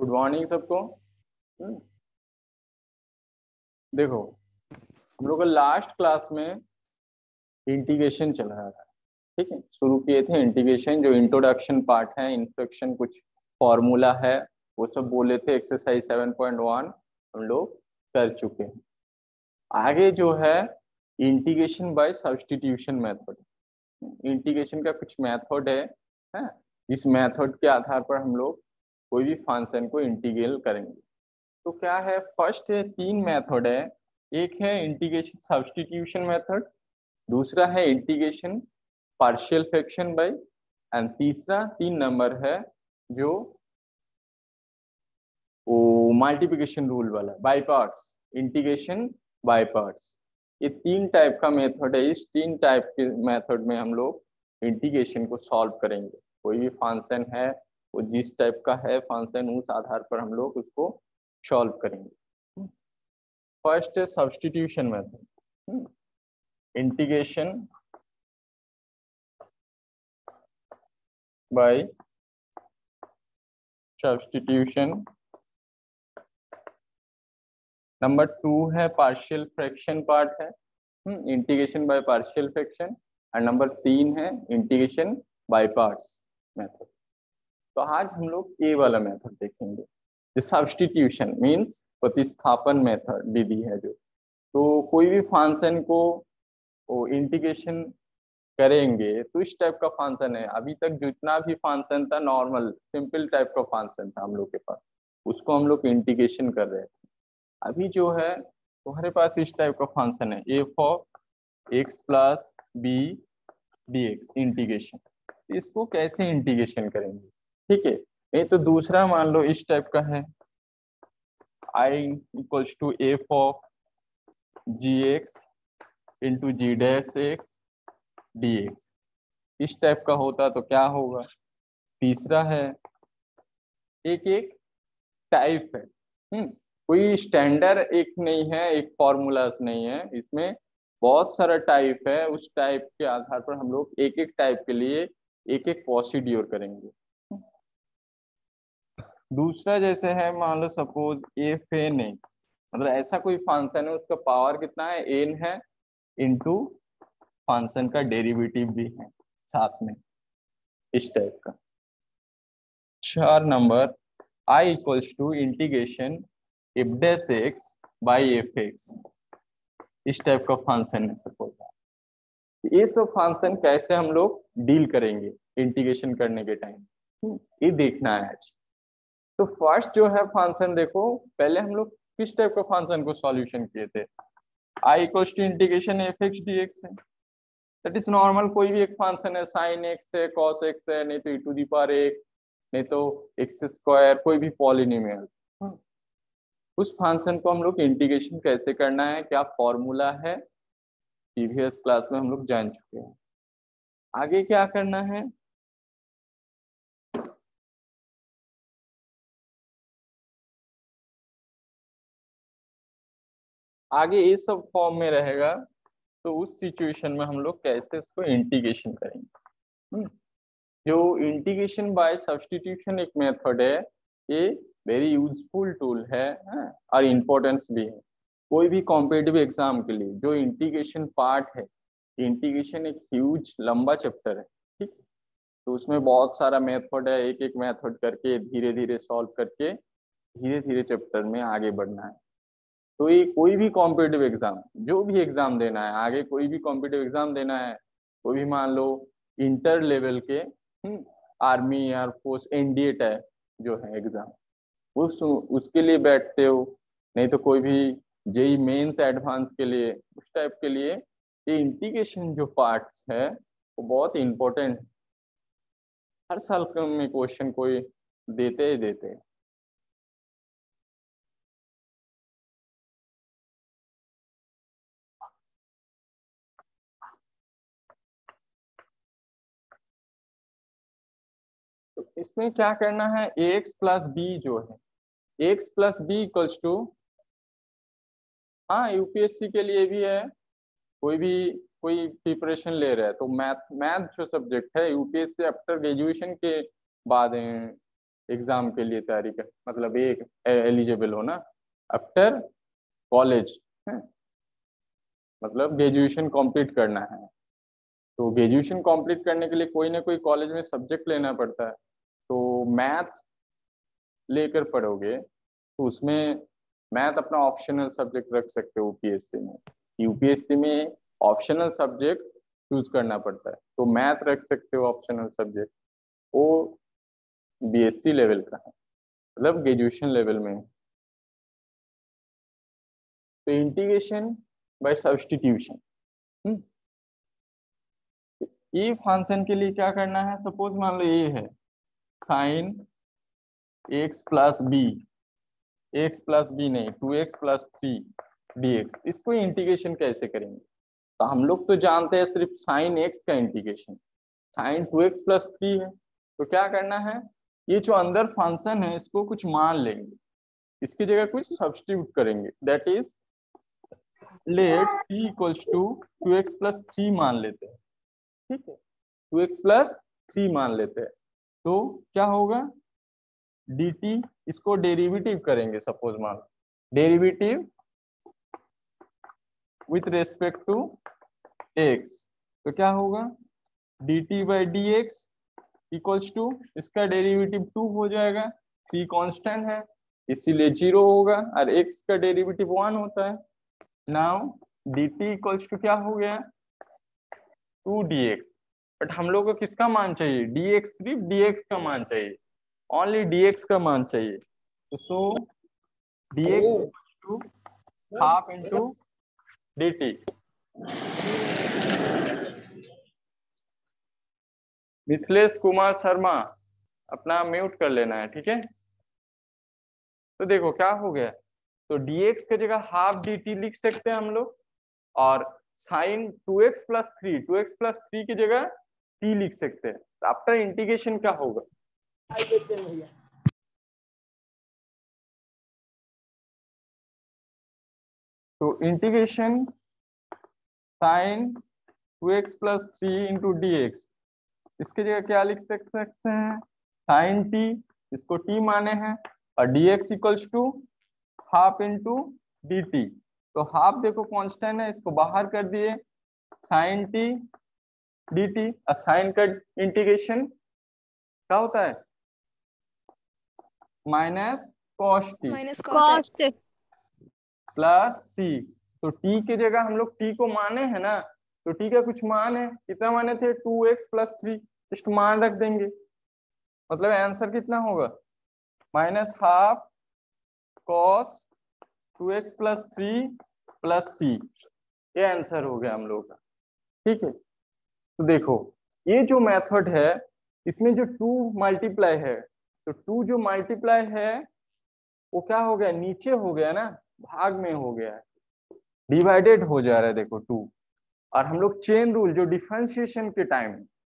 Good morning सबको। देखो, हम लोग का लास्ट क्लास में इंटीग्रेशन चल रहा था। ठीक है, शुरू किए थे इंटीग्रेशन, जो इंट्रोडक्शन पार्ट है, इंट्रोडक्शन कुछ फॉर्मूला है वो सब बोले थे। एक्सरसाइज 7.1 हम लोग कर चुके हैं। आगे जो है integration by substitution method. Integration का कुछ मेथड है। इस मेथड के आधार पर हम लोग कोई भी फंक्शन को इंटीग्रेट करेंगे। तो क्या है, फर्स्ट तीन मेथड है। एक है इंटीग्रेशन सब्स्टिट्यूशन मेथड, दूसरा है integration partial fraction by, and तीसरा 3 नंबर है जो वो मल्टीप्लिकेशन रूल वाला by parts, integration by parts. ये 3 टाइप का मेथड है। इस 3 टाइप के मेथड में हम लोग इंटीग्रेशन को सॉल्व करेंगे। कोई भी फंक्शन है वो जिस टाइप का है फंक्शन, उस आधार पर हम लोग उसको सॉल्व करेंगे। फर्स्ट है substitution method, integration by substitution. Number 2 है पार्शियल फ्रैक्शन पार्ट है, इंटीग्रेशन बाय पार्शियल फ्रैक्शन। और नंबर 3 है इंटीग्रेशन बाय पार्ट्स मेथड। तो आज हम लोग ए वाला मेथड देखेंगे। सब्स्टिट्यूशन मीन्स प्रतिस्थापन मेथड विधि है जो, तो कोई भी फंक्शन को वो इंटीग्रेशन करेंगे तो इस टाइप का फंक्शन है। अभी तक जितना भी फंक्शन था नॉर्मल सिंपल टाइप का फंक्शन था हम लोग के पास, उसको हम लोग इंटीग्रेशन कर रहे थे। अभी जो है तुम्हारे पास इस टाइप का फंक्शन है f of x plus b d x integration. इसको कैसे इंटीग्रेशन करेंगे? ठीक है, नहीं तो दूसरा मान लो इस टाइप का है I equals to f of g x into g dash x d x. इस टाइप का होता तो क्या होगा? तीसरा है एक एक टाइप है, कोई स्टैंडर्ड एक नहीं है, एक फॉर्मूलाज नहीं है इसमें, बहुत सारा टाइप है। उस टाइप के आधार पर हम लोग एक एक टाइप के लिए एक एक प्रोसीड्योर करेंगे। दूसरा जैसे है मान लो सपोज एफ एन एक्स, मतलब ऐसा कोई फंक्शन है उसका पावर कितना है, एन है, इनटू फंक्शन का डेरिवेटिव भी है साथ में, इस टाइप का। 4 number I equals to integration f dash x by f x. इस टाइप का फंक्शन है सपोज। ये सब फंक्शन कैसे हम लोग डील करेंगे इंटीग्रेशन करने के टाइम, ये देखना है आज। तो फर्स्ट जो है फंक्शन देखो, पहले हम लोग किस टाइप का फंक्शन को सॉल्यूशन किए थे, I equals to integration f x d x है। दैट इज नॉर्मल, कोई भी एक फंक्शन है, साइन एक्स है, कॉस एक्स है, नहीं तो e to the power x, नहीं तो एक्स स्क्वायर, कोई भी पॉलिनोमियल। उस फंक्शन को हम लोग इंटीग्रेशन कैसे करना है, क्या फॉर्मूला है, प्रीवियस क्लास में हम लोग जान चुके हैं। आगे क्या करना है, आगे ये सब फॉर्म में रहेगा, तो उस सिचुएशन में हम लोग कैसे इसको इंटीग्रेशन करेंगे। जो इंटीग्रेशन बाय सब्स्टिट्यूशन एक मेथड है, ये वेरी यूजफुल टूल है, और इम्पोर्टेंस भी है कोई भी कॉम्पिटिटिव एग्जाम के लिए। जो इंटीग्रेशन पार्ट है, इंटीग्रेशन एक ह्यूज लंबा चैप्टर है, ठीक, तो उसमें बहुत सारा मेथड है, एक एक मेथड करके धीरे धीरे सॉल्व करके धीरे धीरे चैप्टर में आगे बढ़ना है। तो ये कोई भी कॉम्पिटिटिव एग्जाम, जो भी एग्जाम देना है आगे, कोई भी कॉम्पिटिटिव एग्जाम देना है, कोई भी मान लो इंटर लेवल के, आर्मी एयरफोर्स एनडीए टाइप जो है एग्जाम, उसके लिए बैठते हो, नहीं तो कोई भी जेई मेंस एडवांस के लिए, उस टाइप के लिए ये इंटीग्रेशन जो पार्ट्स है वो बहुत इंपॉर्टेंट है। हर साल में क्वेश्चन कोई देते ही देते हैं। तो इसमें क्या करना है, एक्स प्लस बी जो है, x plus b equals to, हाँ यूपीएससी के लिए भी है, कोई भी कोई प्रिपरेशन ले रहा है तो मैथ मैथ जो सब्जेक्ट है यूपीएससी आफ्टर ग्रेजुएशन के बाद एग्जाम के लिए तैयारी कर, मतलब एक एलिजिबल हो ना आफ्टर कॉलेज, मतलब ग्रेजुएशन कंप्लीट करना है। तो ग्रेजुएशन कंप्लीट करने के लिए कोई ना कोई कॉलेज में सब्जेक्ट लेना पड़ता है। तो मैथ लेकर पढ़ोगे तो उसमें मैथ अपना ऑप्शनल सब्जेक्ट रख सकते हो यूपीएससी में। यूपीएससी में ऑप्शनल सब्जेक्ट चूज करना पड़ता है, तो मैथ रख सकते हो ऑप्शनल सब्जेक्ट। वो बीएससी लेवल का है, मतलब ग्रेजुएशन लेवल में। तो इंटीग्रेशन बाय सब्स्टिट्यूशन, ये फंक्शन के लिए क्या करना है, सपोज मान लो ये है sine x plus B, x plus b नहीं 2x+3 dx, इसको इंटीग्रेशन कैसे करेंगे। तो हम लोग तो जानते हैं सिर्फ साइन एक्स का इंटीग्रेशन, साइन 2x+3 है। तो क्या करना है, ये जो अंदर फंक्शन है इसको कुछ मान लेंगे, इसकी जगह कुछ सब्स्टिट्यूट करेंगे, that is let t equals to 2x+3 मान लेते हैं, ठीक है 2x+3 मान लेते हैं। तो क्या होगा dt, इसको डेरिवेटिव करेंगे, सपोज मान derivative with respect to x, तो क्या होगा dt/dx इक्वल्स टू, इसका डेरिवेटिव 2 हो जाएगा, 3 कांस्टेंट है इसीलिए 0 होगा, और x का डेरिवेटिव 1 होता है। नाउ dt इक्वल्स टू क्या हो गया 2dx, बट हम लोग को किसका मान चाहिए, dx, सिर्फ dx का मान चाहिए, ओनली dx का मान चाहिए। तो so dx equals to half into dt। Mithilesh Kumar Sharma अपना म्यूट कर लेना है, ठीक है। तो देखो क्या हो गया, तो dx की जगह हाफ dt लिख सकते हैं हम लोग, और साइन 2x+3 की जगह t लिख सकते हैं। तो आफ्टर इंटीग्रेशन क्या होगा, तो integration sign 2x+3 into dx, इसकी जगह क्या लिख सकते हैं साइन t, इसको t माने हैं, और dx equals to half into dt। तो हाफ देखो कांस्टेंट है, इसको बाहर कर दिए, साइन t dt, और साइन का इंटीग्रेशन क्या होता है minus cos t minus cos plus c। तो t की जगह हम लोग t को माने हैं ना, तो t का कुछ मान है, कितना माने थे 2x+3, जस्ट मान रख देंगे, मतलब आंसर कितना होगा minus half cos 2x+3 plus c, ये आंसर हो गया हम लोग का, ठीक है। तो देखो ये जो मेथड है इसमें जो 2 मल्टीप्लाई है, तो 2 जो मल्टीप्लाई है वो क्या हो गया नीचे हो गया ना, भाग में हो गया, डिवाइडेड हो जा रहा है देखो 2। और हम लोग चेन रूल जो डिफरेंशिएशन के टाइम,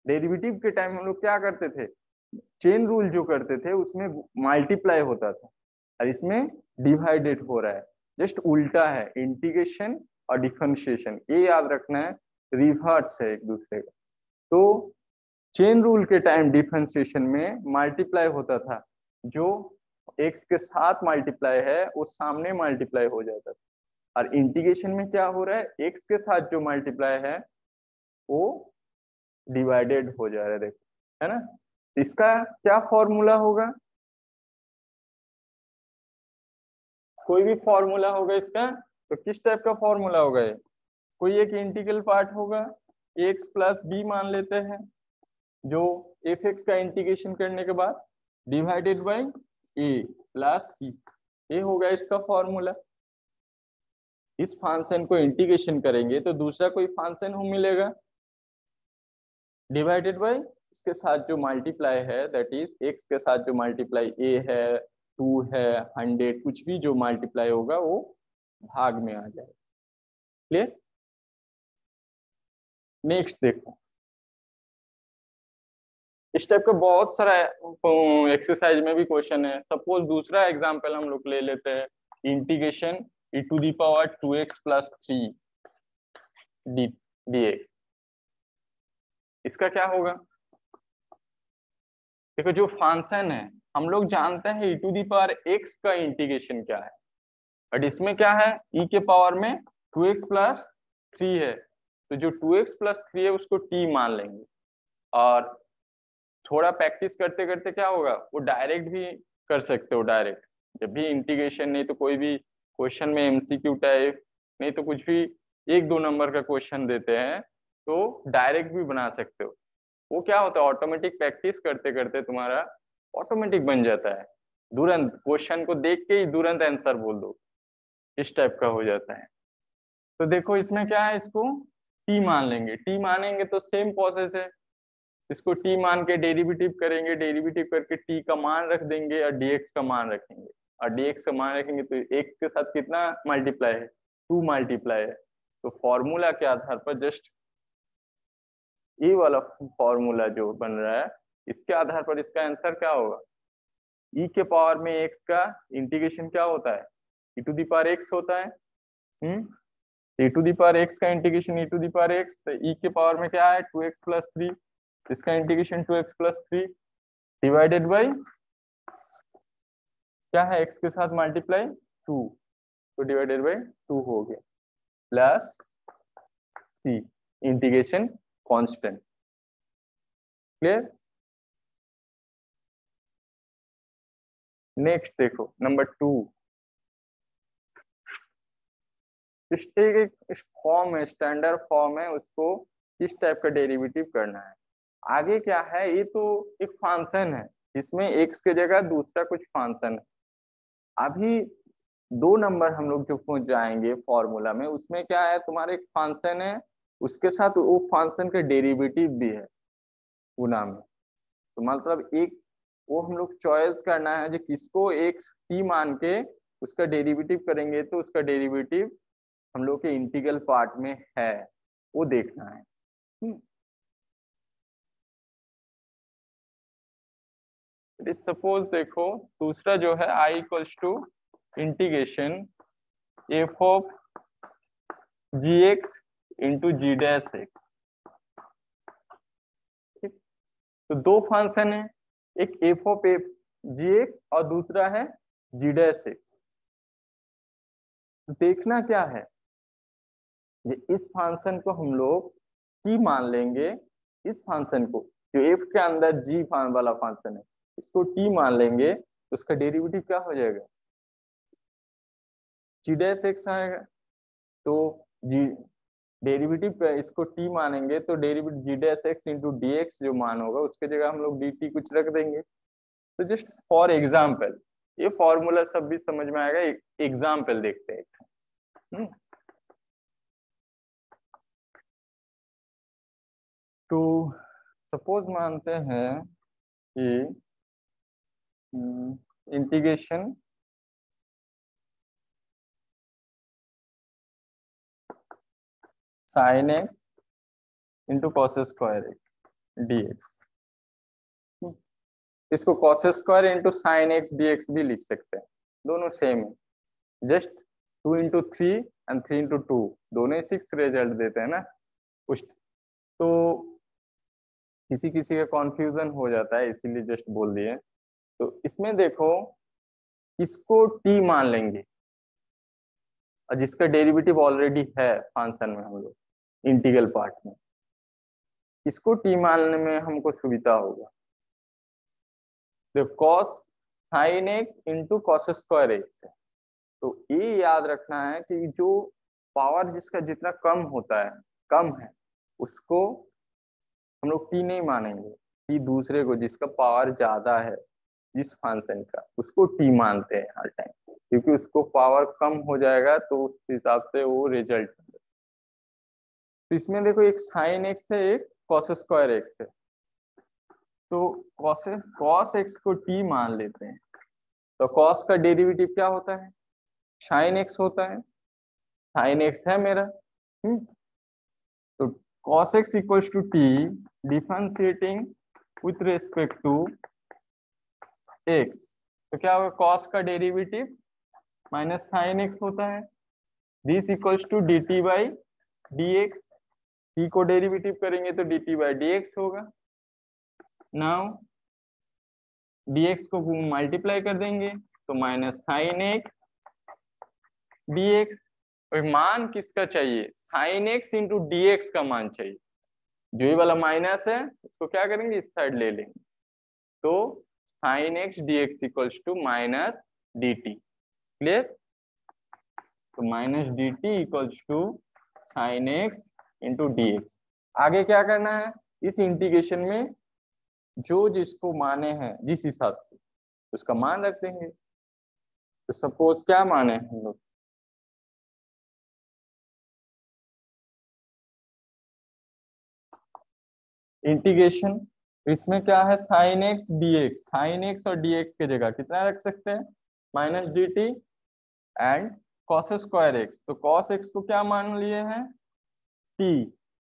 डेरिवेटिव के टाइम हम लोग क्या करते थे, चेन रूल जो करते थे उसमें मल्टीप्लाई होता था, और इसमें डिवाइडेड हो रहा है, जस्ट उल्टा है, इंटीग्रेशन और डिफरेंशिएशन ये याद रखना है, रिवर्स है एक दूसरे का। तो चेन रूल के टाइम डिफरेंशिएशन में मल्टीप्लाई होता था, जो एक्स के साथ मल्टीप्लाई है वो सामने मल्टीप्लाई हो जाता था, और इंटीग्रेशन में क्या हो रहा है एक्स के साथ जो मल्टीप्लाई है वो डिवाइडेड हो जा रहा है, देखो है ना। इसका क्या फॉर्मूला होगा, कोई भी फॉर्मूला होगा इसका, तो किस टाइप का फॉर्मूला होगा ये, कोई एक इंटीग्रल पार्ट होगा, x+b मान लेते हैं, जो f(x) का इंटीग्रेशन करने के बाद divided by a plus c, ये होगा इसका फॉर्मूला। इस फंक्शन को इंटीग्रेशन करेंगे तो दूसरा कोई फंक्शन हो मिलेगा, डिवाइडेड बाय इसके साथ जो मल्टीप्लाई है, दैट इज x के साथ जो मल्टीप्लाई a है 2 है 100, कुछ भी जो मल्टीप्लाई होगा वो भाग में आ जाएगा, क्लियर। नेक्स्ट देखो, इस टाइप का बहुत सारा एक्सरसाइज में भी क्वेश्चन है। सपोज दूसरा एग्जांपल हम लोग ले लेते हैं, इंटीग्रेशन e⁻²x+3 dx, इसका क्या होगा, देखो जो फंक्शन है हम लोग जानते हैं e to the power x का इंटीग्रेशन क्या है, बट इसमें क्या है, e के पावर में 2x प्लस 3 है, तो जो 2x प्लस 3 है उसको t मान लेंगे। और थोड़ा प्रैक्टिस करते करते क्या होगा, वो डायरेक्ट भी कर सकते हो, डायरेक्ट जब भी इंटीग्रेशन, नहीं तो कोई भी क्वेश्चन में एमसीक्यू टाइप, नहीं तो कुछ भी 1-2 नंबर का क्वेश्चन देते हैं तो डायरेक्ट भी बना सकते हो। वो क्या होता है, ऑटोमेटिक प्रैक्टिस करते करते तुम्हारा ऑटोमेटिक बन जाता है, तुरंत क्वेश्चन को देख के ही तुरंत आंसर बोल दो, इस टाइप का हो जाता है। तो देखो इसमें क्या है, इसको टी मान लेंगे, टी मानेंगे तो सेम प्रोसेस है, इसको टी मान के डेरिवेटिव करेंगे, डेरिवेटिव करके टी का मान रख देंगे और डीएक्स का मान रखेंगे, और डीएक्स का मान रखेंगे तो एक्स के साथ कितना मल्टीप्लाई है, 2 मल्टीप्लाई है। तो फॉर्मूला के आधार पर जस्ट ये वाला फॉर्मूला जो बन रहा है, इसके आधार पर इसका आंसर क्या होगा, e के पावर में x का इंटीग्रेशन क्या होता है, e to the power x होता है। e to the power x का integration e to the power x, तो e के पावर में क्या है 2x प्लस 3, इसका integration 2x plus 3 divided by क्या है, x के साथ मल्टीप्लाई 2, तो डिवाइडेड बाई 2 हो गया, plus c integration constant. Clear. Next देखो नंबर 2, इस फॉर्म है, स्टैंडर्ड फॉर्म है, उसको किस टाइप का डेरिवेटिव करना है। आगे क्या है, ये तो एक फंक्शन है, इसमें x के जगह दूसरा कुछ फंक्शन है। अभी 2 नंबर हम लोग जो पहुंच जाएंगे फॉर्मूला में, उसमें क्या है, तुम्हारे एक फंक्शन है, उसके साथ वो फंक्शन का डेरिवेटिव भी है गुना में। तो मतलब एक वो हम लोग चॉइस करना है जो किसको एक t मान के उसका डेरिवेटिव करेंगे, तो उसका डेरिवेटिव हम लोग के इंटीग्रल पार्ट में है, वो देखना है। सपोज देखो दूसरा जो है i equals to integration f of g x into g dash x. ठीक, तो 2 फंक्शन है, एक f of f g x और दूसरा है जी डैश एक्स। देखना क्या है, ये इस फंक्शन को हम लोग t मान लेंगे, इस फंक्शन को जो f के अंदर g वाला फंक्शन है इसको t मान लेंगे, तो उसका डेरिवेटिव क्या हो जाएगा, g डैश x आएगा। तो g डेरिवेटिव पे इसको t मानेंगे तो derivative g dash x into d x जो मान होगा उसके जगह हम लोग dt कुछ रख देंगे। तो जस्ट फॉर एग्जाम्पल, ये फॉर्मूला सब भी समझ में आएगा, एग्जाम्पल देखते हैं। तो सपोज मानते हैं कि integration sine x into cos square x d x, इसको cos square into sine x d x भी लिख सकते हैं, दोनों सेम है, जस्ट 2 इंटू 3 एंड 3 इंटू 2 दोनों ही 6 रिजल्ट देते हैं ना कुछ। तो किसी किसी का कॉन्फ्यूजन हो जाता है इसीलिए जस्ट बोल दिए। तो इसमें देखो इसको t मान लेंगे और जिसका डेरिवेटिव ऑलरेडी है फंक्शन में हम लोग इंटीग्रल पार्ट में, इसको t मानने में हमको सुविधा होगा। देखो cos sine x into cos square x है, तो ये याद रखना है कि जो पावर जिसका जितना कम होता है, कम है, उसको हम लोग t नहीं मानेंगे, t दूसरे को जिसका पावर ज्यादा है जिस फंक्शन का उसको t मानते हैं हर टाइम, क्योंकि उसको पावर कम हो जाएगा तो उस हिसाब से वो रिजल्ट। तो इसमें देखो एक साइन एक्स है, एक कॉस स्क्वायर एक्स है, तो कॉस एक्स को t मान लेते हैं, तो कॉस का डेरिवेटिव क्या होता है, साइन एक्स होता है, साइन एक्स है मेरा। तो cos x equals to t differentiating with respect to x, तो क्या होगा, cos का डेरिवेटिव माइनस साइन एक्स होता है, this equals to d t by d x, t को डेरिवेटिव करेंगे तो dt बाई डी एक्स होगा। नाउ dx को मल्टीप्लाई कर देंगे तो माइनस साइन एक्स dx। मान किसका चाहिए, साइन एक्स इंटू डी का मान चाहिए। जो ये वाला माइनस है इसको क्या करेंगे, इस साइड ले लेंगे, तो sine x d x equals to minus d t. Clear? तो minus d t equals to sine x into d x. आगे क्या करना है, इस इंटीग्रेशन में जो जिसको माने हैं जिस हिसाब से उसका मान रख देंगे। तो सपोज क्या माने हम लोग, इंटीग्रेशन, इसमें क्या है sine x d x, sine x और डी एक्स की जगह कितना रख सकते हैं, minus d t and cos square x. तो कॉस एक्स को क्या मान लिए हैं, टी,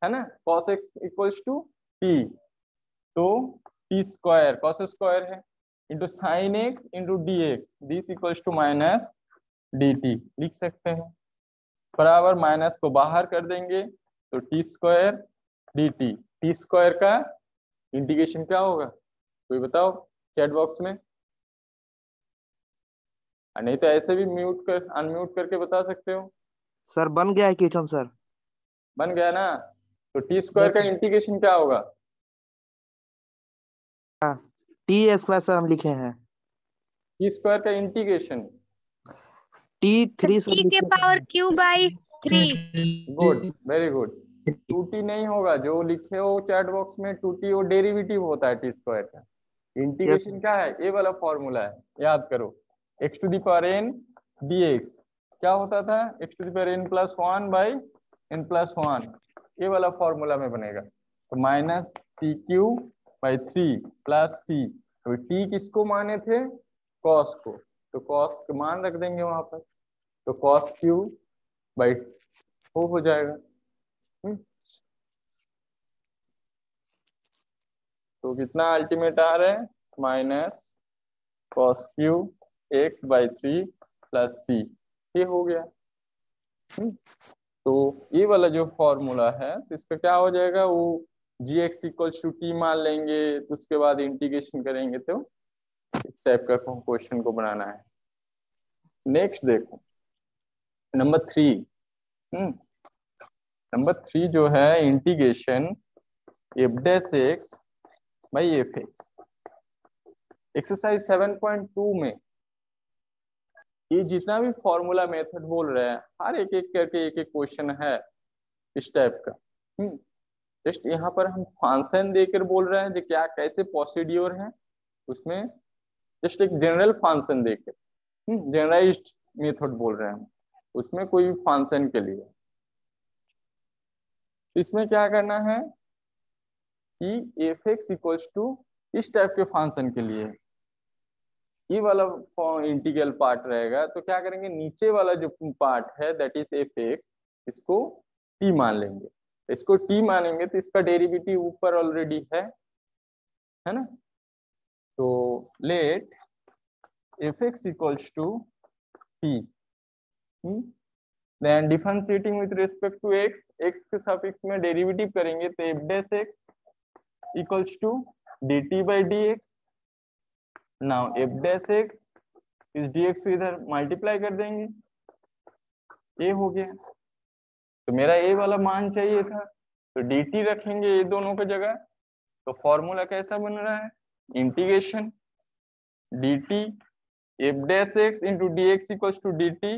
है ना, cos x equals to t, तो टी स्क्वायर कॉस स्क्वायर है into sine x into d x, this equals to minus d t लिख सकते हैं। बराबर माइनस को बाहर कर देंगे तो t square D T, T square का इंटीग्रेशन क्या होगा, कोई बताओ चैट बॉक्स में, नहीं तो ऐसे भी म्यूट कर अनम्यूट करके बता सकते हो। सर बन गया है क्वेश्चन सर। बन गया ना, तो टी स्क्वायर का इंटीग्रेशन क्या होगा, टी स्क्वायर सर हम लिखे हैं। टी स्क्वायर का integration t three sir t के लिखे power cube by 3। Good, very good. Two t नहीं होगा, जो लिखे हो चैट बॉक्स में टू टी वो डेरिवेटिव होता है टी स्क्वायर का। यस इंटीग्रेशन क्या है, ये वाला फॉर्मूला है, याद करो, x to the power n d x क्या होता था, x to the power n plus one by n plus one, ये वाला फॉर्मूला में बनेगा। तो minus t cube by three plus c, तो टी किसको माने थे, कॉस को, तो कॉस के मान रख देंगे वहां पर, तो कॉस क्यू बाई वो हो जाएगा। तो कितना अल्टीमेट आ रहा है, minus cos cube x by three plus c, ये हो गया। तो ये वाला जो फॉर्मूला है तो इसका क्या हो जाएगा, वो जी एक्स इक्वल टू टी मान लेंगे, तो उसके बाद इंटीग्रेशन करेंगे तो इस टाइप का क्वेश्चन को बनाना है। नेक्स्ट देखो नंबर थ्री। नंबर थ्री जो है integration f dash x by f x. Exercise 7.2 में ये जितना भी फॉर्मूला मेथड बोल रहे हैं हर एक एक करके एक एक क्वेश्चन है इस टाइप का। जस्ट यहाँ पर हम फंक्शन देकर बोल रहे हैं जो क्या कैसे प्रोसीड्योर है, उसमें जस्ट एक जनरल फंक्शन देकर जनरलाइज्ड मेथड बोल रहे हैं, उसमें कोई भी फंक्शन के लिए। इसमें क्या करना है कि एफ एक्स इक्वल्स टू इस टाइप के फंक्शन के लिए ये वाला इंटीग्रल पार्ट रहेगा, तो क्या करेंगे नीचे वाला जो पार्ट है दैट इज एफ एक्स, इसको टी मान लेंगे। इसको टी मानेंगे तो इसका डेरिवेटिव ऊपर ऑलरेडी है ना, तो let f x equals to t, then differentiating with respect to x, x के सापेक्ष में डेरिवेटिव करेंगे तो f dash x equals to d t by d x. Now f dash x इस dx को इधर मल्टीप्लाई कर देंगे, ये हो गया। तो मेरा ये वाला मान चाहिए था, तो dt रखेंगे ये दोनों की जगह, तो फॉर्मूला कैसा बन रहा है, integration dt f dash x into d x equals to d t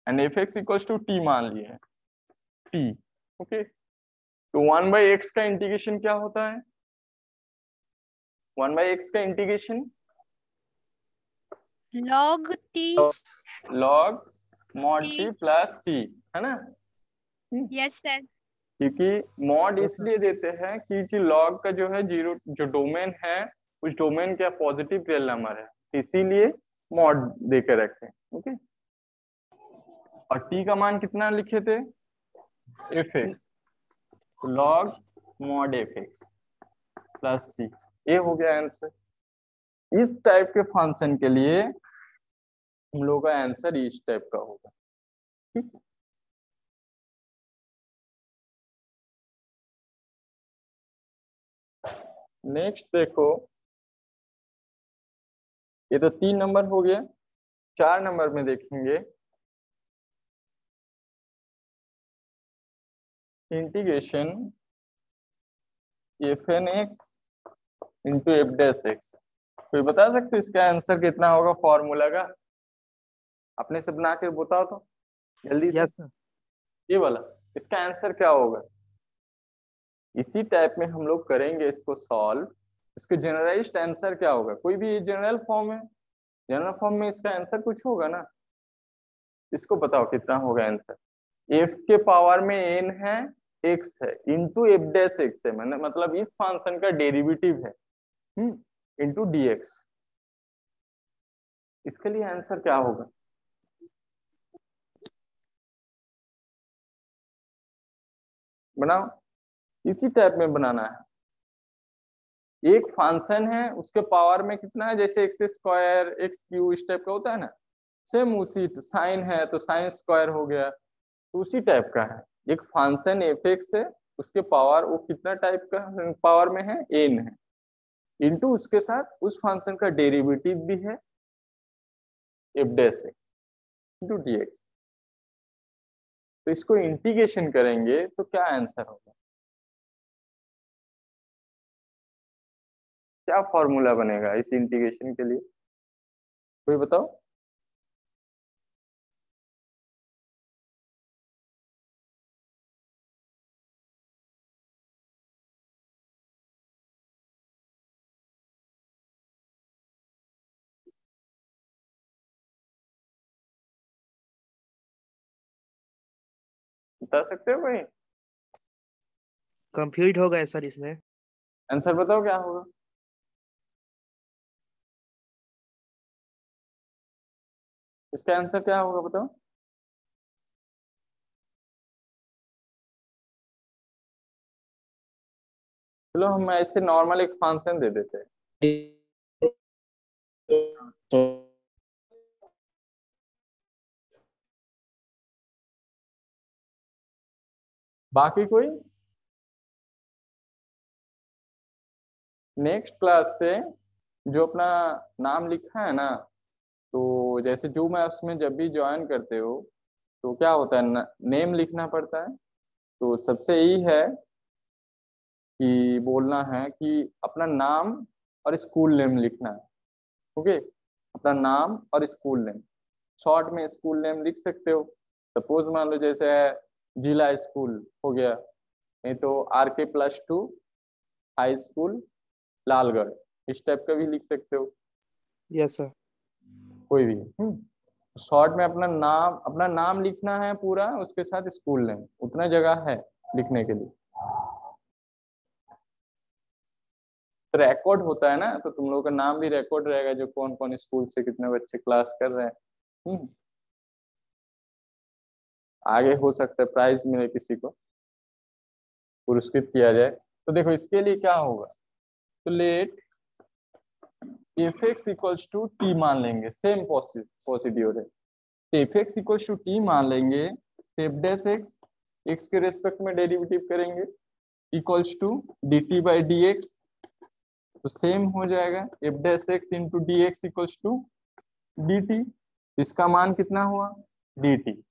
and f x equals to t मान लिए है t। ओके, तो 1/x का इंटीग्रेशन क्या होता है, 1/x का integration log t log mod t t plus c, है ना। Yes sir. क्योंकि मॉड इसलिए देते हैं क्योंकि लॉग का जो है जीरो जो डोमेन है उस डोमेन का पॉजिटिव रियल नंबर है, इसीलिए मॉड देकर रखे। ओके, और टी का मान कितना लिखे थे, f x, log mod f x plus c, ये हो गया आंसर। इस टाइप के फंक्शन के लिए हम लोग का आंसर इस टाइप का होगा। ठीक है, नेक्स्ट देखो ये तो 3 नंबर हो गया। 4 नंबर में देखेंगे integration f n x into f dash x. कोई बता सकते इसका आंसर कितना होगा फॉर्मूला का? अपने से बना के बताओ तो जल्दी से। Yes sir. ये वाला इसका आंसर क्या होगा? इसी टाइप में हम लोग करेंगे इसको सॉल्व। इसके जनरलाइज्ड आंसर क्या होगा? कोई भी जनरल फॉर्म है, जनरल फॉर्म में इसका आंसर कुछ होगा ना। इसको बताओ कितना होगा आंसर। एफ के पावर में एन है, एक्स है, इंटू एफ डैश एक्स है, मतलब इस फंक्शन का डेरिवेटिव है इंटू डीएक्स। इसके लिए आंसर क्या होगा? बनाओ, इसी टाइप में बनाना है। एक फंक्शन है उसके पावर में कितना है, जैसे एक्स स्क्वायर एक्स क्यू इस टाइप का होता है ना, सेम उसी। साइन है तो साइन स्क्वायर हो गया, तो उसी टाइप का है। एक फंक्शन एफ एक्स है, उसके पावर वो कितना टाइप का पावर में है, एन है, इंटू उसके साथ उस फंक्शन का डेरिवेटिव भी है F dash x into d x. तो इसको इंटीग्रेशन करेंगे तो क्या आंसर होगा? क्या फॉर्मूला बनेगा इस इंटीग्रेशन के लिए? कोई बताओ। बता सकते हो कोई? कंफ्यूज हो गए सर इसमें। आंसर बताओ क्या होगा। इसका आंसर क्या होगा बताओ। चलो हम ऐसे नॉर्मल एक फंक्शन दे देते हैं। बाकी कोई नेक्स्ट क्लास से जो अपना नाम लिखा है ना, तो जैसे जो मैं उसमें जब भी ज्वाइन करते हो तो क्या होता है, नेम लिखना पड़ता है। तो सबसे यही है कि बोलना है कि अपना नाम और स्कूल नेम लिखना है। ओके, अपना नाम और स्कूल नेम, शॉर्ट में स्कूल नेम लिख सकते हो। सपोज मान लो जैसे है जिला स्कूल हो गया, नहीं तो RK+2 हाई स्कूल लालगढ़, इस टाइप का भी लिख सकते हो। Yes sir. कोई भी शॉर्ट में अपना नाम लिखना है पूरा, उसके साथ स्कूल नेम, उतना जगह है लिखने के लिए। तो रिकॉर्ड होता है ना, तो तुम लोगों का नाम भी रिकॉर्ड रहेगा, जो कौन कौन स्कूल से कितने बच्चे क्लास कर रहे हैं। आगे हो सकता है प्राइज मिले किसी को, पुरस्कृत किया जाए। तो देखो इसके लिए क्या होगा, तो let f x equals to t मान लेंगे, सेम प्रोसीड्यूर है। तो f x equals to t मान लेंगे, एफ डैश एक्स एक्स के रेस्पेक्ट में डेरिवेटिव करेंगे, equals to d t by d x. तो सेम हो जाएगा, f dash x into d x equals to d t. इसका मान कितना हुआ, डी टी।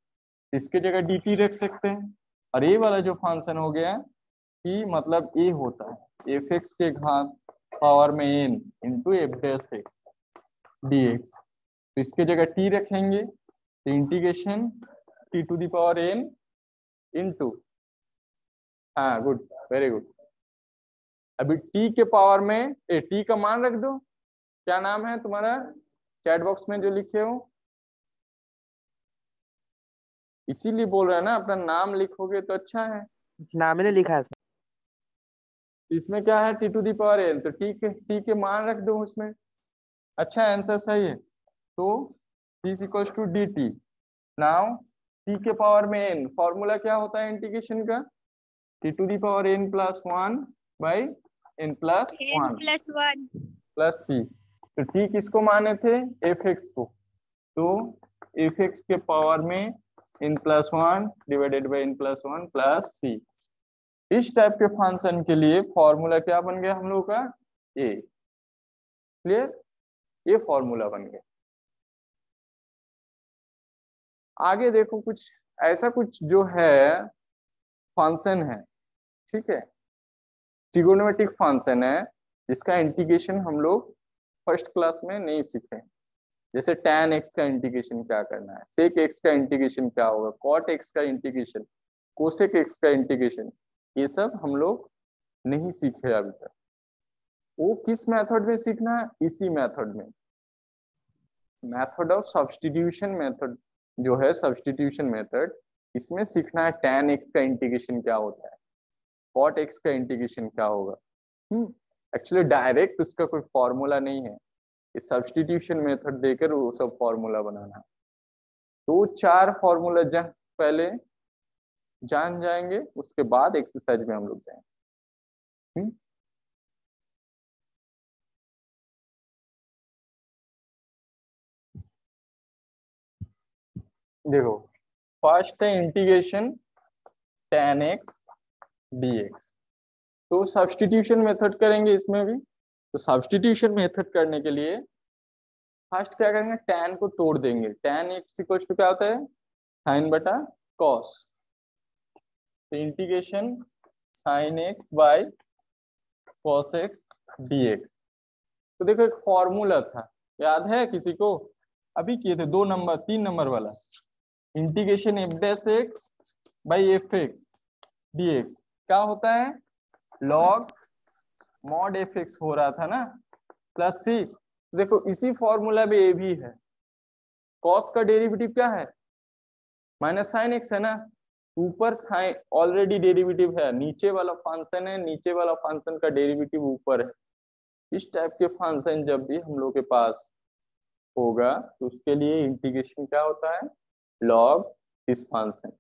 इसके जगह डी टी रख सकते हैं। और ये वाला जो फंक्शन हो गया कि मतलब ए होता है एफ एक्स के घात पावर में n into f dash x d x. तो इसके जगह टी रखेंगे, तो integration t to the power n into, हाँ गुड, वेरी गुड। अभी टी के पावर में टी का मान रख दो। क्या नाम है तुम्हारा चैट बॉक्स में जो लिखे हो? इसीलिए बोल रहे हैं ना, अपना नाम लिखोगे तो अच्छा है। नाम ही नहीं लिखा है सर। इसमें क्या है, t to the power n, तो टी के मान रख दो उसमें। अच्छा आंसर सही है। तो t equals to d t. Now t के पावर में एन, फॉर्मूला क्या होता है इंटीग्रेशन का, t to the power n plus one by n plus one n+1 plus c. तो टी किसको माने थे, एफ एक्स को, तो एफ एक्स के पावर में n plus one divided by n plus one plus c. इस टाइप के फंक्शन के लिए फॉर्मूला क्या बन गया हम लोग का, ए। क्लियर? ये फॉर्मूला बन गया। आगे देखो कुछ ऐसा कुछ जो है फंक्शन है, ठीक है, ट्रिगोनोमेट्रिक फंक्शन है जिसका इंटीग्रेशन हम लोग फर्स्ट क्लास में नहीं सीखे। जैसे tan x का इंटीग्रेशन क्या करना है, sec x का इंटीग्रेशन क्या होगा, cot x का इंटीग्रेशन, cosec x का इंटीग्रेशन, ये सब हम लोग नहीं सीखे अभी तक। वो किस मेथड में सीखना है, इसी मेथड में, मेथड ऑफ सब्स्टिट्यूशन मेथड जो है, सब्स्टिट्यूशन मेथड, इसमें सीखना है tan x का इंटीग्रेशन क्या होता है, cot x का इंटीग्रेशन क्या होगा। एक्चुअली डायरेक्ट उसका कोई फॉर्मूला नहीं है, इस सब्स्टिट्यूशन मेथड देकर वो सब फॉर्मूला बनाना है। तो 4 फॉर्मूला पहले जान जाएंगे, उसके बाद एक्सरसाइज में हम लोग जाएंगे। देखो फर्स्ट है इंटीग्रेशन tan x dx, तो सब्स्टिट्यूशन मेथड करेंगे इसमें भी। तो सब्स्टिट्यूशन मेथड करने के लिए फर्स्ट क्या करेंगे, tan को तोड़ देंगे। tan x इक्वल टू क्या होता है, sin बटा cos, तो integration sin x by cos x dx। तो देखो एक फॉर्मूला था, याद है किसी को, अभी किए थे 3 नंबर वाला, integration f dash x by f x dx क्या होता है, log mod एफ एक्स हो रहा था ना, प्लस सी। देखो इसी फॉर्मूला में ये भी है, cos का डेरिवेटिव क्या है, माइनस साइन एक्स है ना, ऊपर साइन ऑलरेडी डेरिवेटिव है, नीचे वाला फंक्शन है, नीचे वाला फंक्शन का डेरिवेटिव ऊपर है। इस टाइप के फंक्शन जब भी हम लोग के पास होगा तो उसके लिए इंटीग्रेशन क्या होता है, लॉग इस फंक्शन।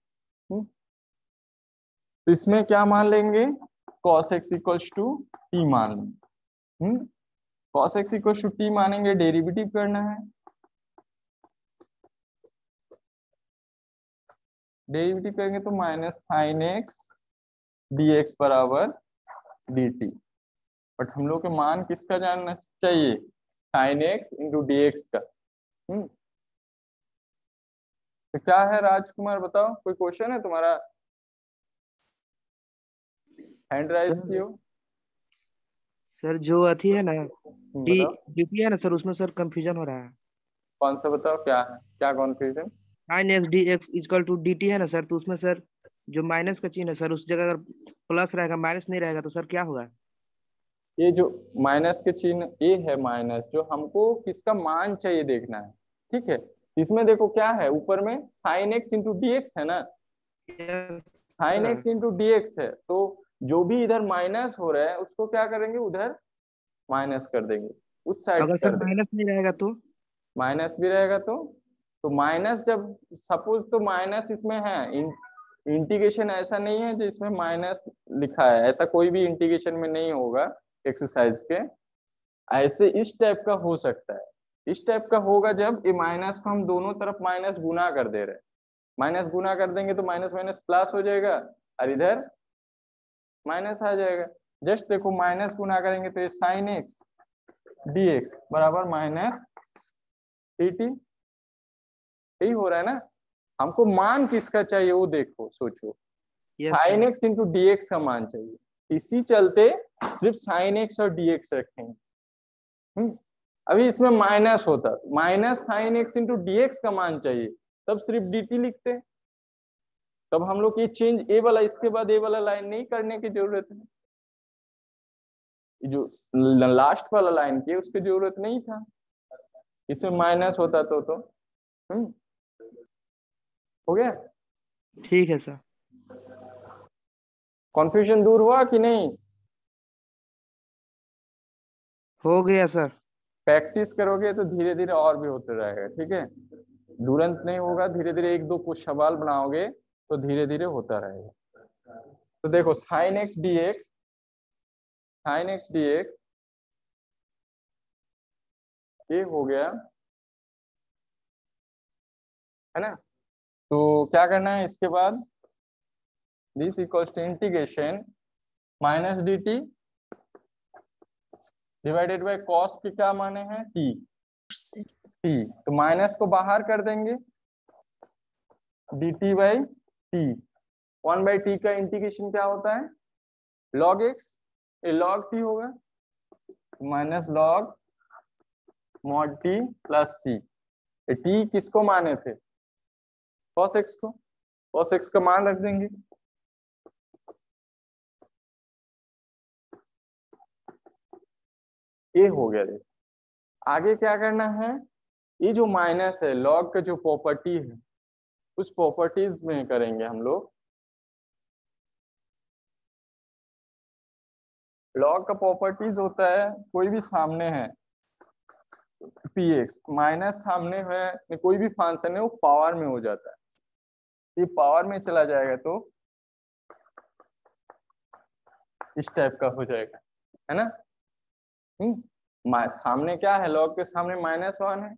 तो इसमें क्या मान लेंगे, cos x equals to t मान लेंगे। cos x equals to t मानेंगे, डेरिवेटिव करना है, डेरिवेटिव करेंगे तो माइनस साइन एक्स dx बराबर dt। बट हम लोग के मान किसका जानना चाहिए, sine x into d x का। तो क्या है राजकुमार बताओ, कोई क्वेश्चन है तुम्हारा, हैंड राइज कियो। सर जो अथी है ना, डी बताओ डीपी है ना सर, उसमें सर कंफ्यूजन हो रहा है। कौन सा, बताओ क्या है, क्या confusion. Sine x d x equal to d t है ना सर, तो उसमें सर जो माइनस का चिन्ह है सर, उस जगह अगर प्लस रहेगा माइनस नहीं रहेगा तो सर क्या होगा। ये जो माइनस के चिन्ह ए है, माइनस जो हमको किसका मान चाहिए देखना है, ठीक है। इसमें देखो क्या है, ऊपर में sine x into d x है ना, yes sine sir. X into d x है, तो जो भी इधर माइनस हो रहा है उसको क्या करेंगे, उधर माइनस कर देंगे, उस साइड अगर सर कर देंगे। माइनस नहीं रहेगा तो माइनस भी रहेगा तो माइनस जब सपोज, तो माइनस इसमें है, इंटीग्रेशन ऐसा नहीं है जो इसमें माइनस लिखा है, ऐसा कोई भी इंटीग्रेशन में नहीं होगा एक्सरसाइज के। ऐसे इस टाइप का हो सकता है, इस टाइप का होगा जब ये माइनस को हम दोनों तरफ माइनस गुना कर दे रहे हैं, माइनस गुना कर देंगे तो माइनस माइनस प्लस हो जाएगा और इधर माइनस आ जाएगा। जस्ट देखो माइनस गुना करेंगे तो ये साइन एक्स डी एक्स बराबर माइनस डी टी, यही हो रहा है ना। हमको मान किसका चाहिए वो देखो, सोचो, yes sine sir. X into d x का मान चाहिए, इसी चलते सिर्फ साइन एक्स और डी एक्स रखेंगे। अभी इसमें माइनस होता, minus sine x into d x का मान चाहिए, तब सिर्फ डी टी लिखते, तब हम लोग ये चेंज ए वाला इसके बाद ए वाला लाइन नहीं करने की जरूरत है, जो लास्ट वाला लाइन की उसकी जरूरत नहीं था, इसमें माइनस होता तो हो गया। ठीक है सर। कॉन्फ्यूजन दूर हुआ कि नहीं, हो गया सर। प्रैक्टिस करोगे तो धीरे धीरे और भी होते रहेगा, ठीक है, तुरंत नहीं होगा, धीरे धीरे एक दो कुछ सवाल बनाओगे तो धीरे धीरे होता रहेगा। तो देखो sign x d x, sine x d x ये हो गया है ना। तो क्या करना है इसके बाद, this equals to integration minus d t divided by cos के क्या माने हैं टी, से टी, तो माइनस को बाहर कर देंगे, dt बाई टी। 1/t का इंटीग्रेशन क्या होता है, log x, ये log t होगा, minus log mod t plus c। t किसको माने थे, cos x को, cos x का मान रख देंगे, ये हो गया। देखो आगे क्या करना है, ये जो माइनस है log का जो प्रॉपर्टी है उस प्रॉपर्टीज में करेंगे हम लोग। log का प्रॉपर्टीज होता है, कोई भी सामने है px, माइनस सामने है कोई भी फंक्शन है वो पावर में हो जाता है, ये पावर में चला जाएगा तो इस टाइप का हो जाएगा, है ना। सामने क्या है, log के सामने -1 है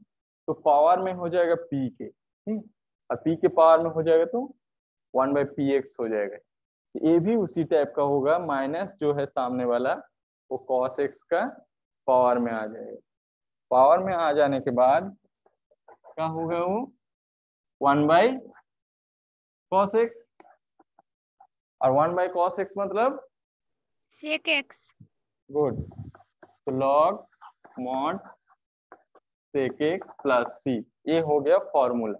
तो पावर में हो जाएगा p के, और p के पावर में हो जाएगा तो 1/px हो जाएगा। ये भी उसी टाइप का होगा, माइनस जो है सामने वाला वो cos x का पावर में आ जाएगा। पावर में आ जाने के बाद क्या होगा, वो 1/cos x, और 1/cos x मतलब sec x, गुड, तो log mod sec x plus c, ये हो गया फॉर्मूला।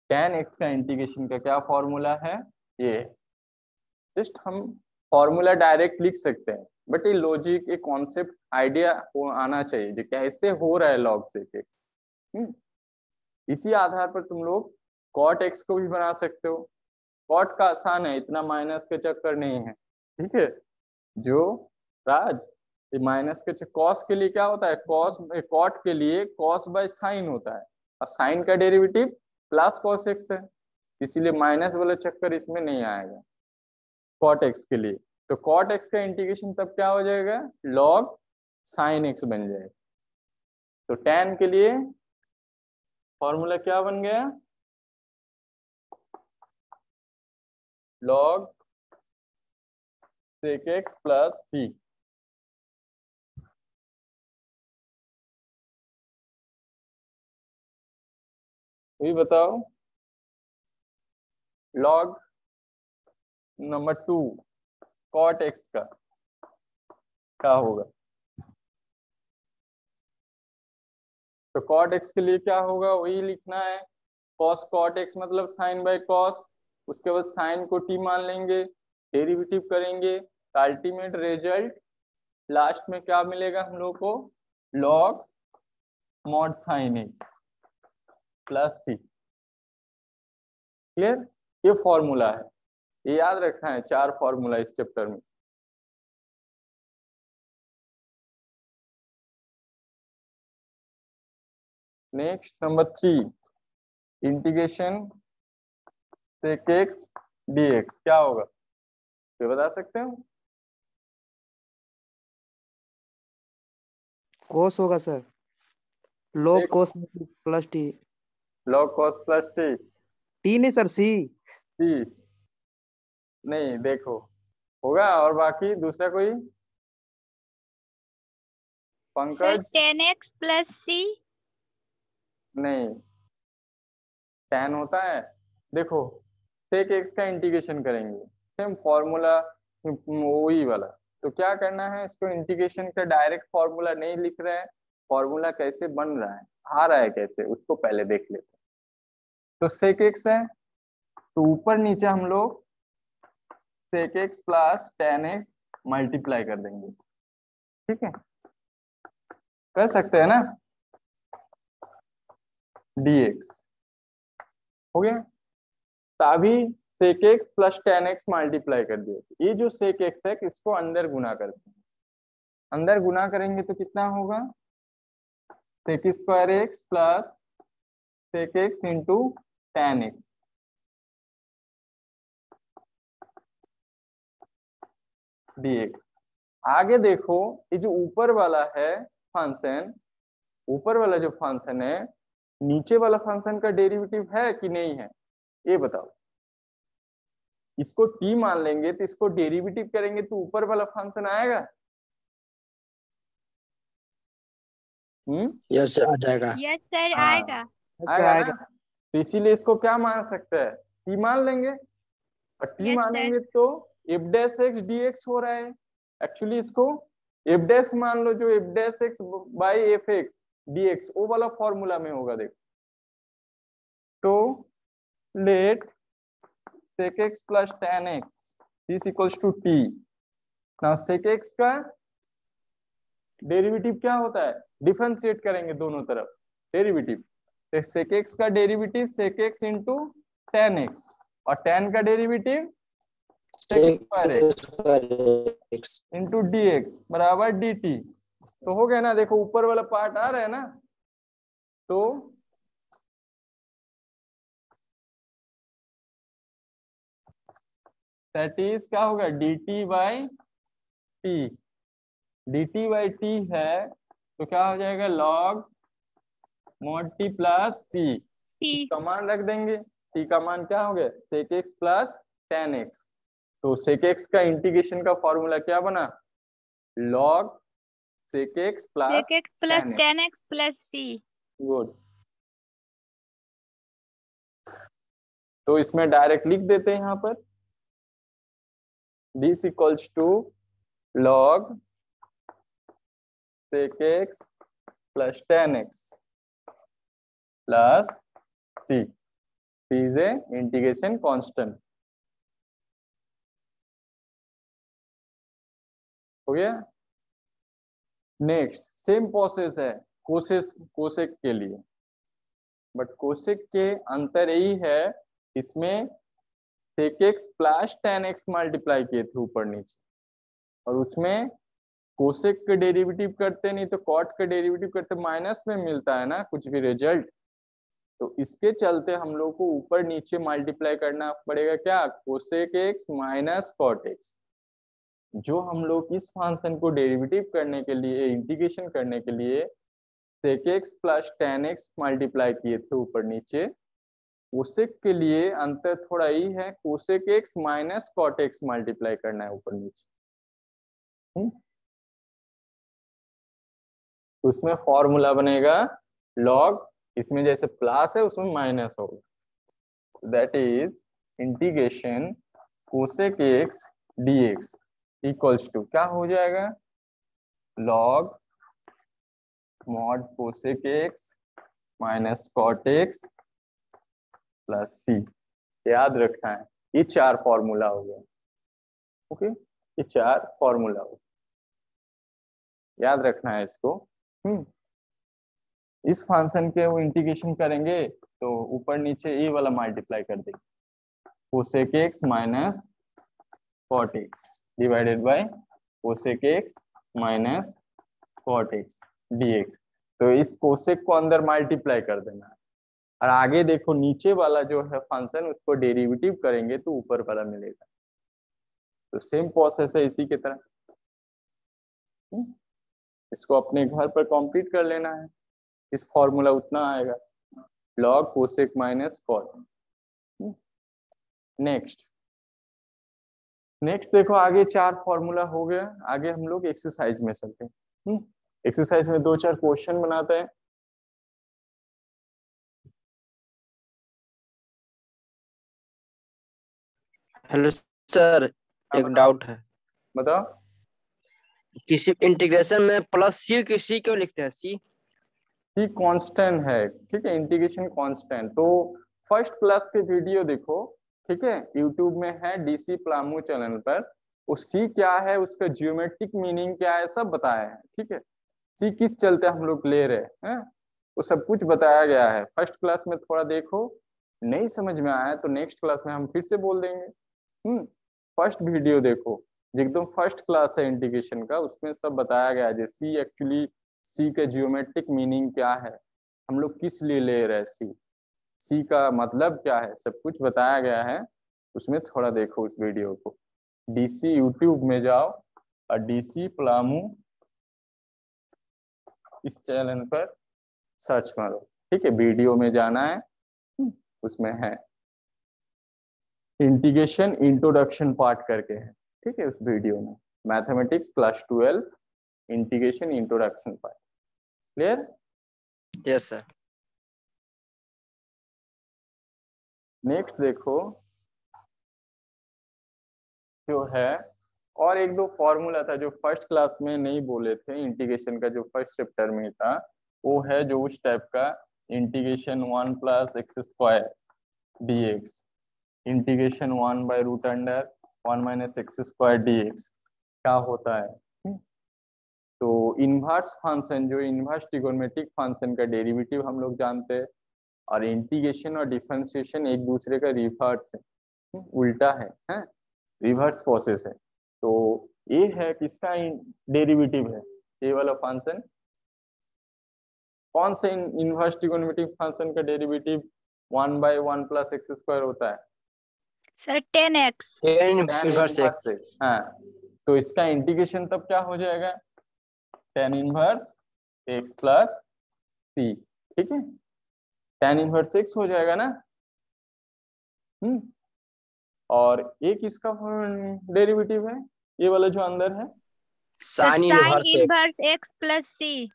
tan x का इंटीग्रेशन का क्या फॉर्मूला है, ये जस्ट हम फॉर्मूला डायरेक्ट लिख सकते हैं, बट ये लॉजिक, ये कॉन्सेप्ट आइडिया आना चाहिए जो कैसे हो रहा है log sec x। इसी आधार पर तुम लोग cot x को भी बना सकते हो। cot का आसान है, इतना माइनस के चक्कर नहीं है, ठीक है। जो राज, ये माइनस के cos के लिए क्या होता है, cot के लिए cos बाय साइन होता है, और साइन का डेरिवेटिव प्लस cos x है, इसीलिए माइनस वाला चक्कर इसमें नहीं आएगा cot x के लिए। तो cot x का इंटीग्रेशन तब क्या हो जाएगा, log sin x बन जाएगा। तो tan के लिए फॉर्मूला क्या बन गया, log sec x plus c। वही बताओ, log नंबर 2 cot x का क्या होगा, तो cot x के लिए क्या होगा, वही लिखना है, cos cot x मतलब sin बाय cos, उसके बाद sin को t मान लेंगे, डेरिवेटिव करेंगे, अल्टीमेट रिजल्ट लास्ट में क्या मिलेगा हम लोग को, log mod sin x plus c। Clear, ये फॉर्मूला है, ये याद रखना है, 4 फॉर्मूला इस चैप्टर में। Next number 3, integration sec x dx क्या होगा, ये बता सकते हो, cos होगा sir, log cos plus t, log cos plus t, t नहीं सर c। c नहीं, देखो होगा, और बाकी दूसरा कोई, sir Pankaj, tan x plus c, नहीं tan होता है, देखो sec x का इंटीग्रेशन करेंगे, सेम फॉर्मूला वही वाला। तो क्या करना है, इसको इंटीग्रेशन का डायरेक्ट फॉर्मूला नहीं लिख रहे हैं, फॉर्मूला कैसे बन रहा है, आ रहा है कैसे, उसको पहले देख लेते हैं। तो sec x है, तो ऊपर नीचे हम लोग sec x plus tan x multiply कर देंगे, ठीक है, कर सकते हैं ना, dx हो गया। तो अभी sec x plus tan x multiply कर दिए, ये जो sec x है इसको अंदर गुना करते हैं, अंदर गुना करेंगे तो कितना होगा, sec square x plus sec x into tan x, dx। आगे देखो, ये जो ऊपर वाला है फंक्शन, ऊपर वाला जो फंक्शन है, नीचे वाला फंक्शन का डेरिवेटिव है कि नहीं है, ये बताओ। इसको t मान लेंगे तो इसको डेरिवेटिव करेंगे तो ऊपर वाला फंक्शन आएगा, यस आ जाएगा। यस सर हाँ। आएगा। अच्छा आएगा आएगा। ना। तो इसीलिए इसको क्या मान सकते हैं, टी मान लेंगे, और टी Yes, मानेंगे तो f dash x d x हो रहा है। एक्चुअली इसको एफ डैश मान लो, जो F dash x by f x d x वो वाला फॉर्मूला में होगा। देखो तो late sec x plus tan x is equals to t। now sec x का डेरिवेटिव क्या होता है, डिफरेंशिएट करेंगे दोनों तरफ डेरिवेटिव, तो sec x का derivative sec x into tan x, और tan का derivative sec square x into dx बराबर dt। तो हो गया ना, देखो ऊपर वाला पार्ट आ रहा है ना, तो दैट इज क्या होगा dt by t। dt by t है तो क्या हो जाएगा log mod t plus c। T का मान रख देंगे, t का मान क्या हो गया sec x plus tan x। तो sec x का इंटीग्रेशन का फॉर्मूला क्या बना, log sec x plus sec x plus tan x। tan x plus c। Good. तो इसमें डायरेक्ट लिख देते हैं यहाँ पर, this equals to log sec x plus tan x plus c is a integration constant। हो गया। नेक्स्ट सेम प्रोसेस है कोसेक के लिए, बट कोसेक के अंतर यही है, इसमें sec x plus tan x multiply किए थे ऊपर नीचे, और उसमें कोसेक के डेरिवेटिव करते नहीं तो कॉट के डेरिवेटिव करते माइनस में मिलता है ना कुछ भी रिजल्ट। तो इसके चलते हम लोग को ऊपर नीचे मल्टीप्लाई करना पड़ेगा, क्या cosec x minus cot x। जो हम लोग इस फंक्शन को डेरिवेटिव करने के लिए, इंटीग्रेशन करने के लिए sec x plus tan x multiply किए थे ऊपर नीचे, कोसेक के लिए अंतर थोड़ा ही है, cosec x minus cot x multiply करना है ऊपर नीचे। तो उसमें फॉर्मूला बनेगा log, इसमें जैसे प्लस है उसमें माइनस होगा, that is integration cosec x dx equals to क्या हो जाएगा, log mod cosec x minus cot x plus c। याद रखना है, ये चार फॉर्मूला हो गया। ओके, ये चार फॉर्मूला हो, याद रखना है इसको। इस फंक्शन के वो इंटीग्रेशन करेंगे तो ऊपर नीचे ये वाला मल्टीप्लाई कर देंगे, cosec x minus cot x divided by cosec x minus cot x dx। तो इस कोसेक को अंदर मल्टीप्लाई कर देना है, और आगे देखो नीचे वाला जो है फंक्शन उसको डेरिवेटिव करेंगे तो ऊपर वाला मिलेगा। तो सेम प्रोसेस है इसी की तरह। इसको अपने घर पर कंप्लीट कर लेना है, इस फॉर्मूला उतना आएगा log cosec minus cot. Next देखो आगे चार फॉर्मूला हो गया, आगे हम लोग एक्सरसाइज में चलते हैं। एक्सरसाइज में दो चार क्वेश्चन बनाते हैं। हेलो सर, एक डाउट है। बताओ। किसी इंटीग्रेशन में प्लस सी की सी क्यों लिखते हैं सी? सी कांस्टेंट है, ठीक है, इंटीग्रेशन कांस्टेंट। तो फर्स्ट क्लास के वीडियो देखो, ठीक है, यूट्यूब में है डीसी प्लामू चैनल पर। वो सी क्या है, उसका जियोमेट्रिक मीनिंग क्या है, सब बताया है। ठीक है, सी किस चलते हम लोग ले रहे हैं वो सब कुछ बताया गया है फर्स्ट क्लास में। थोड़ा देखो, नहीं समझ में आया तो नेक्स्ट क्लास में हम फिर से बोल देंगे। फर्स्ट वीडियो देखो, एकदम फर्स्ट क्लास है इंटीग्रेशन का, उसमें सब बताया गया है सी एक्चुअली, सी का जियोमेट्रिक मीनिंग क्या है, हम लोग किस लिए ले रहे हैं सी का मतलब क्या है, सब कुछ बताया गया है उसमें। थोड़ा देखो उस वीडियो को, डीसी यूट्यूब में जाओ और डीसी प्लामू इस चैनल पर सर्च मारो, ठीक है, वीडियो में जाना है, उसमें है इंटीग्रेशन इंट्रोडक्शन पार्ट करके है, ठीक है, उस वीडियो में mathematics class 12 integration introduction part. Clear? Yes sir. Next देखो जो है, और एक दो फॉर्मूला था जो फर्स्ट क्लास में नहीं बोले थे इंटीग्रेशन का, जो फर्स्ट चैप्टर में था, वो है जो उस टाइप का, integration 1 plus x square dx, integration 1 by root under 1 minus x square dx क्या होता है। तो इनवर्स फंक्शन, जो इनवर्स ट्रिगोनोमेट्रिक फंक्शन का डेरिवेटिव हम लोग जानते हैं, और इंटीग्रेशन और डिफरेंशिएशन एक दूसरे का रिवर्स है, उल्टा है, रिवर्स प्रोसेस है। तो ये है किसका डेरिवेटिव है, ये वाला फंक्शन। कौन से इनवर्स ट्रिगोनोमेट्रिक फंक्शन का derivative 1 by 1 plus x square होता है? Sir 10x। tan inverse inverse x. हाँ, तो इसका इंटीग्रेशन तब क्या हो जाएगा, tan inverse x plus c, ठीक है, tan इनवर्स x हो जाएगा ना। और एक इसका डेरिवेटिव है, ये वाला जो अंदर है, sir sine sine inverse x. Inverse x plus c।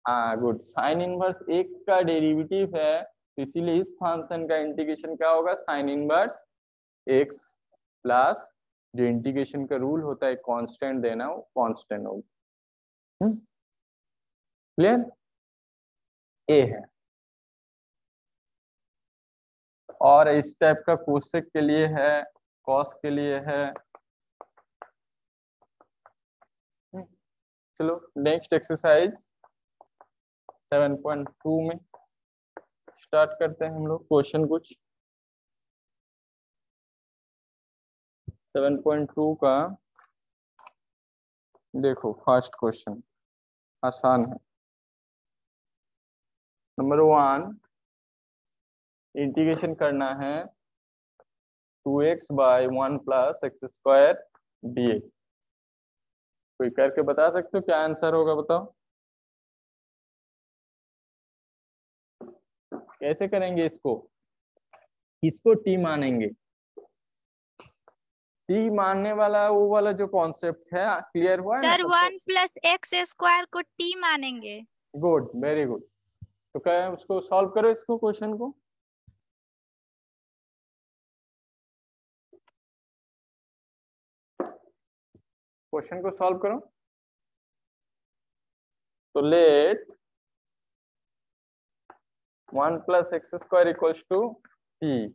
हाँ गुड, साइन इनवर्स x का डेरिवेटिव है, तो इसीलिए इस फंक्शन का इंटीग्रेशन क्या होगा, साइन इनवर्स x प्लस जो इंटीग्रेशन का रूल होता है कांस्टेंट देना, वो कांस्टेंट होगा। क्लियर? ए है। और इस टाइप का कोसेक के लिए है, कॉस के लिए है। चलो नेक्स्ट एक्सरसाइज 7.2 में स्टार्ट करते हैं हम लोग क्वेश्चन कुछ। 7.2 का देखो फर्स्ट क्वेश्चन आसान है। नंबर 1, इंटीग्रेशन करना है 2x by 1 plus x square dx। कोई करके बता सकते हो क्या आंसर होगा, बताओ कैसे करेंगे इसको, किसको टी मानेंगे? टी मानने वाला वो वाला जो कॉन्सेप्ट है, क्लियर हुआ है ना सर सबको? 1 प्लस एक्स स्क्वायर को t मानेंगे। Good, very good. तो क्या है, उसको सॉल्व करो इसको, क्वेश्चन को। क्वेश्चन को सॉल्व करो। तो let 1 plus x square equals to t,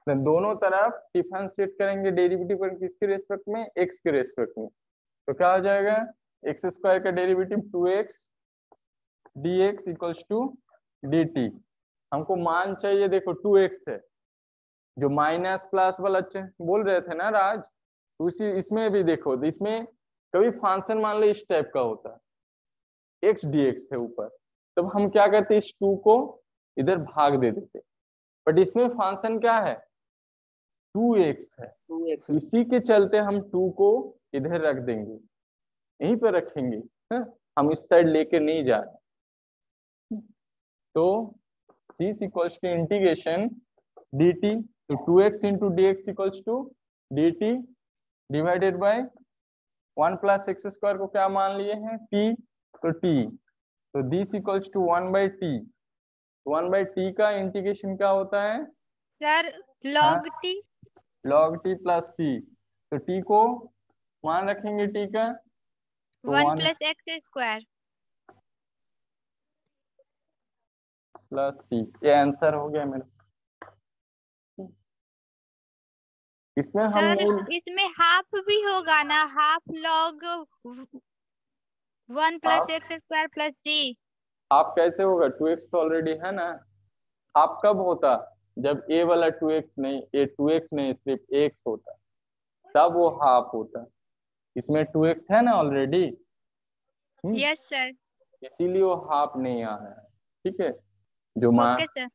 दोनों तरफ डिफरेंशिएट करेंगे डेरिवेटिव पर, किसके रेस्पेक्ट में, एक्स के रेस्पेक्ट में। तो क्या हो जाएगा, एक्स स्क्वायर का derivative 2x dx equals to dt। हमको मान चाहिए, देखो 2x है, जो माइनस प्लस वाला बोल रहे थे ना राज, उसी इसमें भी देखो, तो इसमें कभी फंक्शन मान लो इस टाइप का होता है, x dx है ऊपर, तब हम क्या करते, इस 2 को इधर भाग दे देते, बट इसमें फंक्शन क्या है, 2x है, 2x इसी के चलते हम 2 को इधर रख देंगे, यहीं पर रखेंगे, है? हम इस साइड लेके नहीं जा रहे। तो this equals to integration dt, तो 2x into dx equals to dt divided by 1 plus x square को क्या मान लिए हैं, t, तो t, तो this equals to 1 by t. 1 by t का इंटीग्रेशन क्या होता है, sir log t। log t plus c, तो t को मान रखेंगे t का, तो 1 1 plus x square. Plus c, ये आंसर हो गया मेरा। इसमें हम सर नहीं, इसमें हाफ भी होगा ना, half log 1 plus half x square plus c। Half कैसे होगा, 2x तो ऑलरेडी है ना। हाफ कब होता, जब a वाला 2x नहीं, a 2x नहीं सिर्फ x होता, तब वो हाफ होता। इसमें 2x है ना ऑलरेडी, यस सर। इसीलिए वो हाफ नहीं आ रहा है। ठीक है, जो मान ओके सर।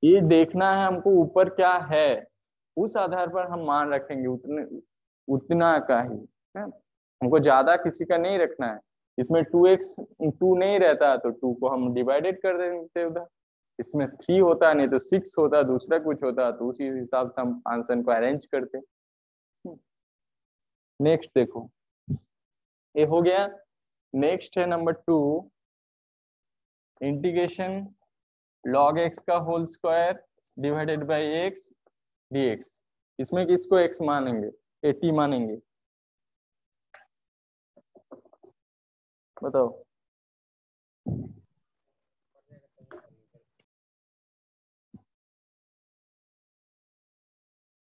ये देखना है हमको ऊपर क्या है, उस आधार पर हम मान रखेंगे, उतना का ही है, हमको ज्यादा किसी का नहीं रखना है। इसमें 2x 2 नहीं रहता तो 2 को हम डिवाइडेड कर देते उधर, इसमें 3 होता नहीं तो 6 होता, दूसरा कुछ होता, तो उसी हिसाब से हम आंसर को अरेंज करते। नेक्स्ट देखो, ये हो गया। नेक्स्ट है नंबर 2, इंटीग्रेशन log x का whole square divided by x dx। इसमें किसको x मानेंगे, t मानेंगे, बताओ।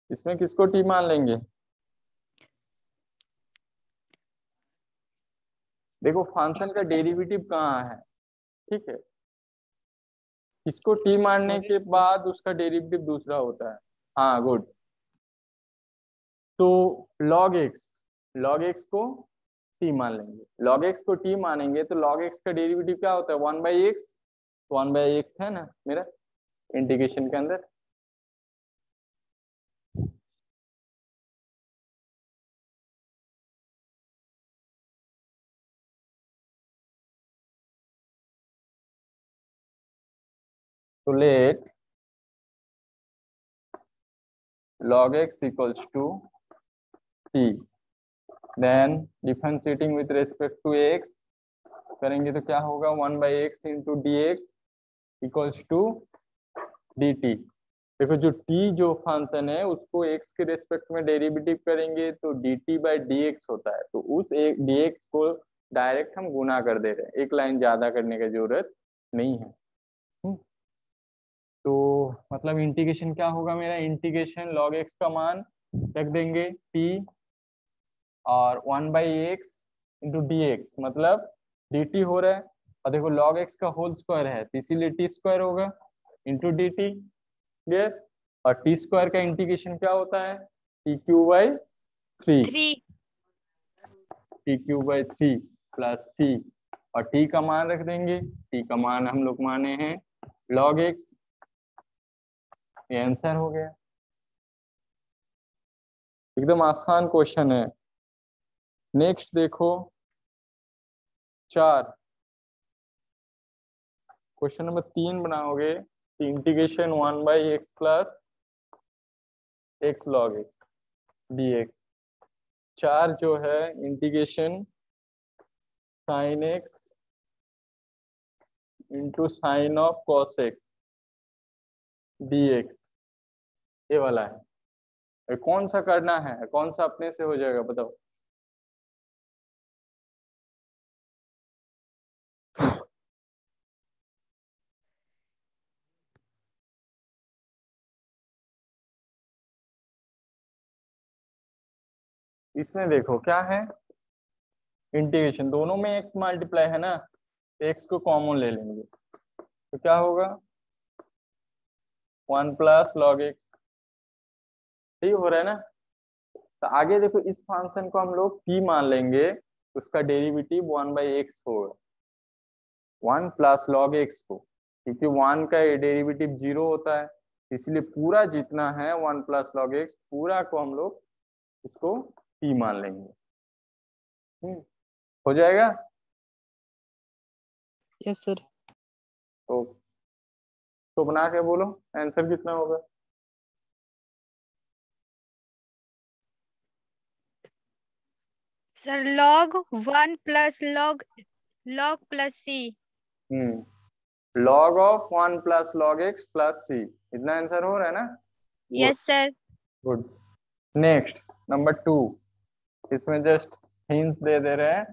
इसमें किसको t मान लेंगे? देखो फंक्शन का डेरिवेटिव कहाँ है, ठीक है, इसको t मानने के बाद उसका डेरिवेटिव दूसरा होता है। हाँ गुड। तो log x को t मान लेंगे, log x को t मानेंगे तो log x का डेरिवेटिव क्या होता है, 1/x। 1/x है ना मेरा इंटीग्रेशन के अंदर। तो late log x equals to t, then differentiating with respect to x करेंगे तो क्या होगा, 1/x into dx equals to dt। देखो जो t जो फंक्शन है उसको x के रेस्पेक्ट में डेरिवेटिव करेंगे तो dt by dx होता है, तो उस एक dx को डायरेक्ट हम गुना कर दे रहे हैं, एक लाइन ज्यादा करने की जरूरत नहीं है। तो मतलब इंटीग्रेशन क्या होगा मेरा, इंटीग्रेशन log x का मान रख देंगे t और 1/x into dx मतलब dt हो रहा है, और देखो log x का होल स्क्वायर है तो इसीलिए t स्क्वायर होगा into dt, क्लियर। और t स्क्वायर का इंटीग्रेशन क्या होता है, t³ 3 प्लस c, और t का मान रख देंगे, t का मान हम लोग माने हैं log x। ये आंसर हो गया, एकदम आसान क्वेश्चन है। नेक्स्ट देखो 4, क्वेश्चन नंबर 3 बनाओगे तो integration 1/x plus x log x dx। 4 जो है integration sin x into sine of cos x dx, ये वाला है। कौन सा करना है, कौन सा अपने से हो जाएगा बताओ। इसमें देखो क्या है, इंटीग्रेशन दोनों में x मल्टीप्लाई है ना, x को कॉमन ले लेंगे तो क्या होगा 1 प्लस log x, ठीक हो रहा है ना। तो आगे देखो इस फंक्शन को हम लोग p मान लेंगे, उसका डेरिवेटिव 1/x होगा, 1 प्लस log x को, क्योंकि 1 का डेरिवेटिव 0 होता है इसलिए पूरा जितना है 1 प्लस log x पूरा को हम लोग इसको p मान लेंगे। हो जाएगा। Yes sir. तो बना के बोलो आंसर कितना होगा। Sir log 1 plus log plus c। log of 1 plus log x plus c, इतना आंसर हो रहा है ना। Yes sir. Good. Next number 2, इसमें जस्ट हिंट्स दे रहे हैं,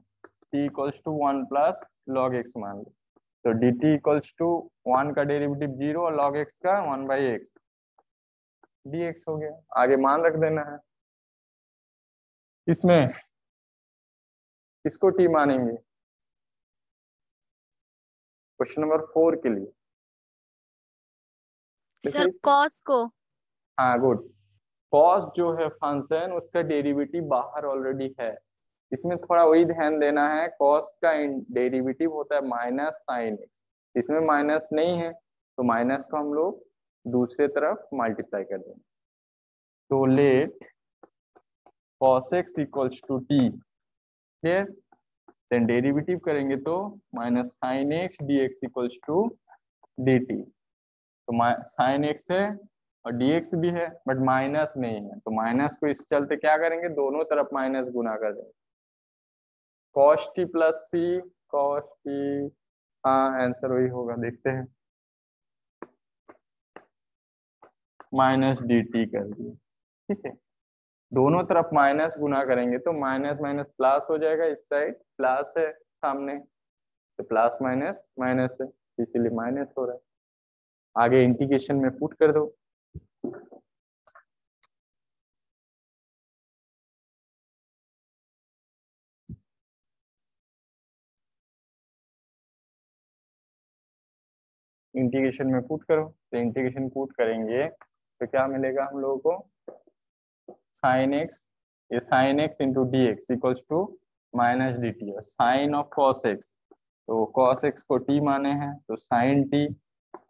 t equals to 1 plus log x मान लो, तो dt इक्वल्स टू 1 का डेरिवेटिव 0 और log x का 1/x dx हो गया, आगे मान रख देना है। इसमें किसको t मानेंगे, क्वेश्चन नंबर 4 के लिए सर cos को। हाँ गुड। cos जो है फंक्शन उसका डेरिवेटिव बाहर ऑलरेडी है, इसमें थोड़ा वही ध्यान देना है, cos का डेरिवेटिव होता है माइनस साइन x, इसमें माइनस नहीं है तो माइनस को हम लोग दूसरे तरफ मल्टीप्लाई कर देंगे। तो let cos x equals to t, clear, then derivative करेंगे तो minus sine x dx equals to dt। तो साइन x है और dx भी है बट माइनस नहीं है, तो माइनस को इस चलते क्या करेंगे, दोनों तरफ माइनस गुना कर देंगे, cos t plus c cos t हाँ आंसर वही होगा, देखते हैं। माइनस डी टी कर दिए, ठीक है। दोनों तरफ माइनस गुना करेंगे तो माइनस माइनस प्लस हो जाएगा, इस साइड प्लस है सामने, तो प्लस माइनस माइनस है, इसीलिए माइनस हो रहा है। आगे इंटीग्रेशन में पुट कर दो। इंटीग्रेशन में पुट करो, तो इंटीग्रेशन पुट करेंगे तो क्या मिलेगा हम लोगों को, साइन एक्स, ये sine x into d x equals to minus d t, और साइन ऑफ कॉस एक्स, तो कॉस एक्स को टी माने हैं तो sine t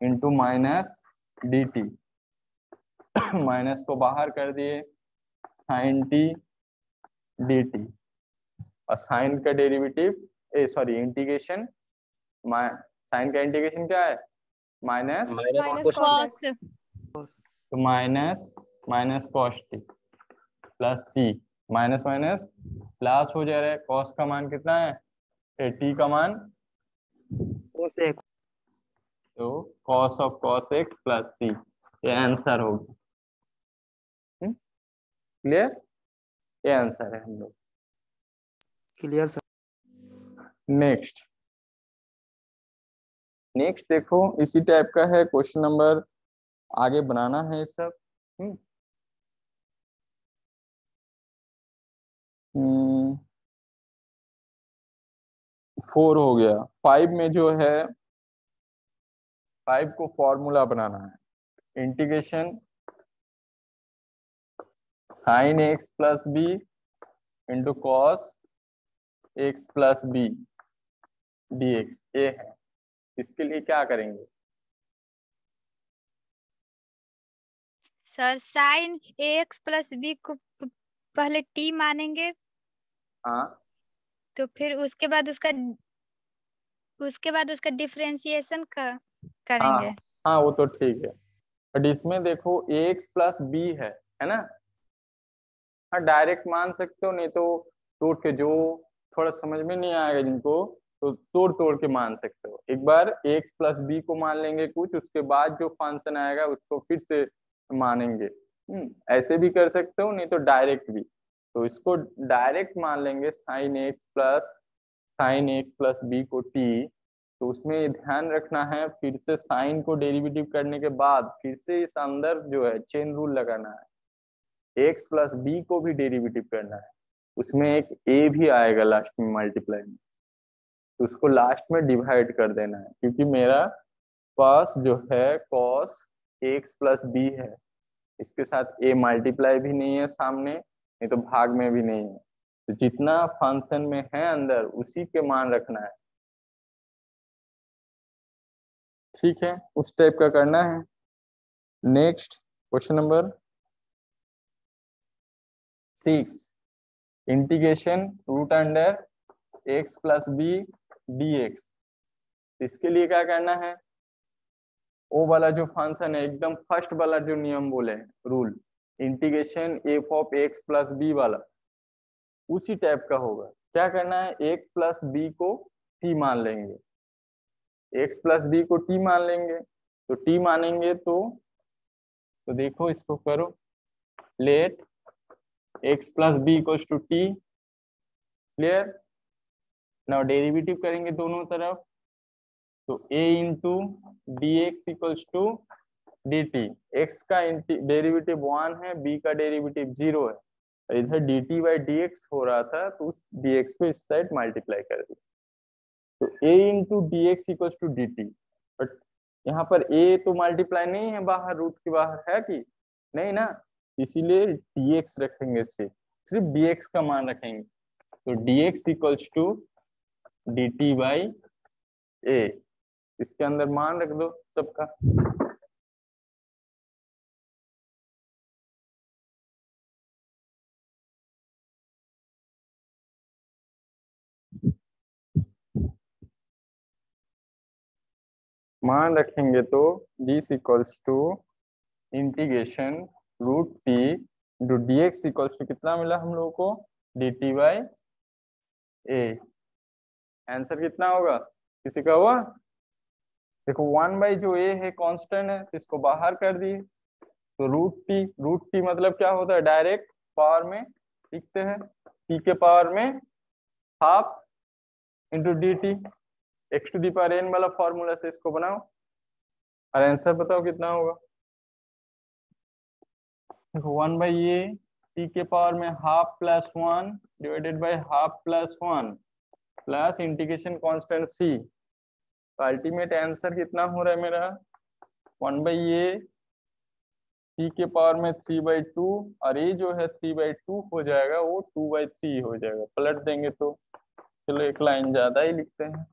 into minus d t, minus को बाहर कर दिए, साइन टी डी टी, और साइन का डेरिवेटिव सॉरी इंटीग्रेशन, साइन का इंटीग्रेशन क्या है, माइनस, माइनस cos तो minus minus cos t plus c, minus minus plus हो जा रहा है, कॉस का मान कितना है, टी का मान, cos x तो cos of cos x plus c, ये आंसर होगा। क्लियर, ये आंसर है हम लोग। Clear sir. नेक्स्ट नेक्स्ट देखो, इसी टाइप का है क्वेश्चन नंबर, आगे बनाना है सब। 4 हो गया। 5 में जो है, 5 को फॉर्मूला बनाना है, integration sine x plus b into cos x plus b d x, ये है। इसके लिए क्या करेंगे, sir sine x plus b को पहले टी मानेंगे, हाँ तो फिर उसके बाद उसका डिफरेंशिएशन करेंगे। हाँ हाँ, वो तो ठीक है, बट इसमें देखो एक्स प्लस बी है ना। हाँ डायरेक्ट मान सकते हो, नहीं तो तोड़ के, जो थोड़ा समझ में नहीं आएगा जिनको, तो तोड़ तोड़ के मान सकते हो। एक बार एक्स प्लस बी को मान लेंगे कुछ, उसके बाद जो फंक्शन आएगा उसको फिर से मानेंगे। ऐसे भी कर सकते हो, नहीं तो डायरेक्ट भी। तो इसको डायरेक्ट मान लेंगे, साइन एक्स प्लस बी को टी, तो उसमें ध्यान रखना है, फिर से साइन को डेरिवेटिव करने के बाद फिर से इस अंदर जो है चेन रूल लगाना है, एक्स प्लस बी को भी डेरिवेटिव करना है, उसमें एक ए भी आएगा लास्ट में मल्टीप्लाई में, तो उसको लास्ट में डिवाइड कर देना है, क्योंकि मेरा पास जो है कॉस एक्स प्लस बी है, इसके साथ ए मल्टीप्लाई भी नहीं है सामने, नहीं तो भाग में भी नहीं है, तो जितना फंक्शन में है अंदर उसी के मान रखना है। ठीक है, उस टाइप का करना है। Next question number 6, integration root under x plus b d x, इसके लिए क्या करना है, ओ वाला जो फंक्शन है, एकदम फर्स्ट वाला जो नियम बोले rule, integration f of x plus b वाला, उसी टाइप का होगा। क्या करना है, एक्स प्लस बी को टी मान लेंगे, एक्स प्लस बी को टी मान लेंगे, तो टी मानेंगे तो देखो इसको करो, let x plus b equals to t, clear. Now derivative करेंगे दोनों तरफ, तो a into d x equals to d t, x का डेरिवेटिव 1 है, b का डेरिवेटिव 0 है, इधर D t by d x हो रहा था, तो उस डी एक्स को इस साइड मल्टीप्लाई कर दिया, तो a into d x equals to d t, but यहाँ पर a तो मल्टीप्लाई नहीं है, बाहर रूट के बाहर है कि नहीं ना, इसीलिए dx रखेंगे, सिर्फ dx का मान रखेंगे, तो dx equals to d t by a, इसके अंदर मान रख दो सबका। मान रखेंगे तो this equals to integration root t into d x equals to कितना मिला हम लोगों को, d t by a, answer कितना होगा किसी का हुआ? देखो 1 जो a है कांस्टेंट है, इसको बाहर कर दिए, तो रूट टी मतलब क्या होता है, डायरेक्ट पावर में लिखते हैं, t के पावर में half into d t, x to the power n वाला फॉर्मूला से इसको बनाओ और आंसर बताओ कितना होगा। देखो 1/a t के पावर में half plus 1 divided by half plus 1 plus integration constant c, तो अल्टीमेट आंसर कितना हो रहा है मेरा, 1/a t के पावर में 3/2, और ये जो है 3/2 हो जाएगा, वो 2/3 हो जाएगा, पलट देंगे तो चलो एक लाइन ज्यादा ही लिखते हैं।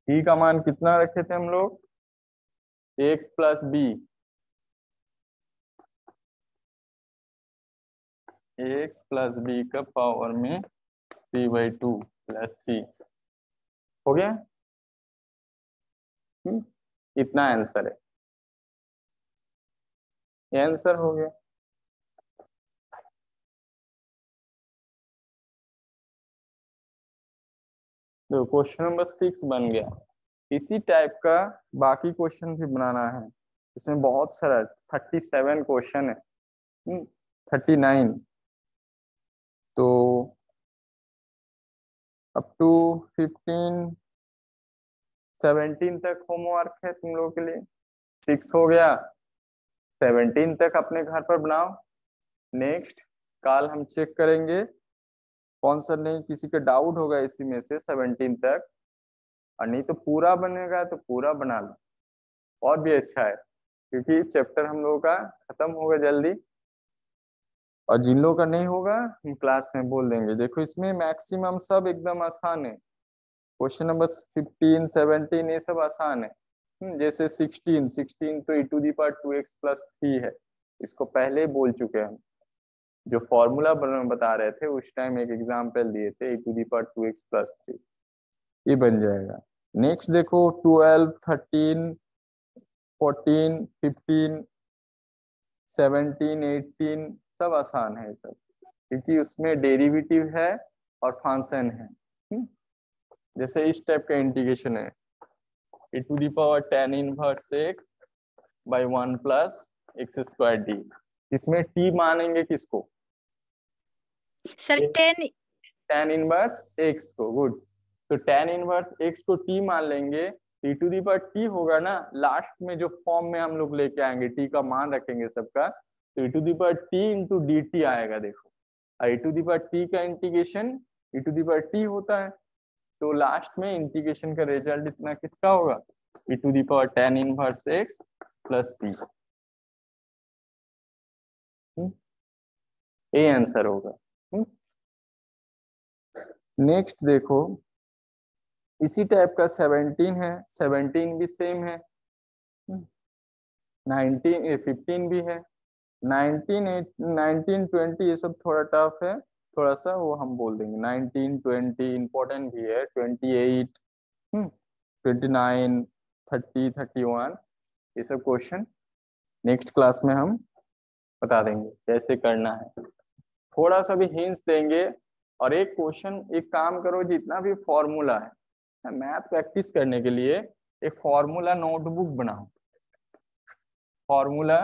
t का मान कितना रखे थे हम लोग, x plus B, x plus b का पावर में 3/2 प्लस c हो गया। इतना आंसर है, ये आंसर हो गया। तो क्वेश्चन नंबर 6 बन गया। इसी टाइप का बाकी क्वेश्चन भी बनाना है, इसमें बहुत सारा 37 क्वेश्चन है, 39, तो अप टू 15 17 तक होमवर्क है तुम लोगों के लिए। 6 हो गया, 17 तक अपने घर पर बनाओ। नेक्स्ट कल हम चेक करेंगे कौन सा नहीं किसी का डाउट होगा इसी में से 17 तक, और नहीं तो पूरा बनेगा तो पूरा बना लो, और भी अच्छा है, क्योंकि चैप्टर हम लोगों का खत्म होगा जल्दी, और जिन लोगों का नहीं होगा हम क्लास में बोल देंगे। देखो इसमें मैक्सिमम सब एकदम आसान है, क्वेश्चन नंबर 15 17 ये सब आसान है। जैसे 16 तो e to the power 2x plus 3 है, इसको पहले ही बोल चुके हैं हम, जो फॉर्मूला बता रहे थे उस टाइम एक एग्जाम्पल दिए थे, e to the power 2x plus 3, ये बन जाएगा। नेक्स्ट देखो 12 13 14 15 17 18 सब आसान है सब, क्योंकि उसमें डेरिवेटिव है और फंक्शन है। जैसे इस टाइप का इंटीग्रेशन है, e to the power tan inverse x by 1 plus x square d, इसमें t मानेंगे किसको, सर tan इनवर्स x को, गुड, तो tan इनवर्स x को t मान लेंगे, e to the power t होगा ना, लास्ट में जो फॉर्म में हम लोग लेके आएंगे t का मान रखेंगे सबका, तो e to the power t into d t आएगा। देखो e to the power t का integration e to the power t होता है, तो लास्ट में इंटीग्रेशन का रिजल्ट इतना किसका होगा, e to the power tan inverse x plus c, ये आंसर होगा। नेक्स्ट देखो इसी टाइप का 17 है, 17 भी सेम है, 19 15 भी है, 19 20 ये सब थोड़ा टफ है, थोड़ा सा वो हम बोल देंगे, 19 20 इंपॉर्टेंट भी है, 28 29 30 31 ये सब क्वेश्चन नेक्स्ट क्लास में हम बता देंगे कैसे करना है, थोड़ा सा भी हिंट्स देंगे। और एक क्वेश्चन, एक काम करो, जितना भी फॉर्मूला है मैथ प्रैक्टिस करने के लिए एक फॉर्मूला नोटबुक बनाओ, फॉर्मूला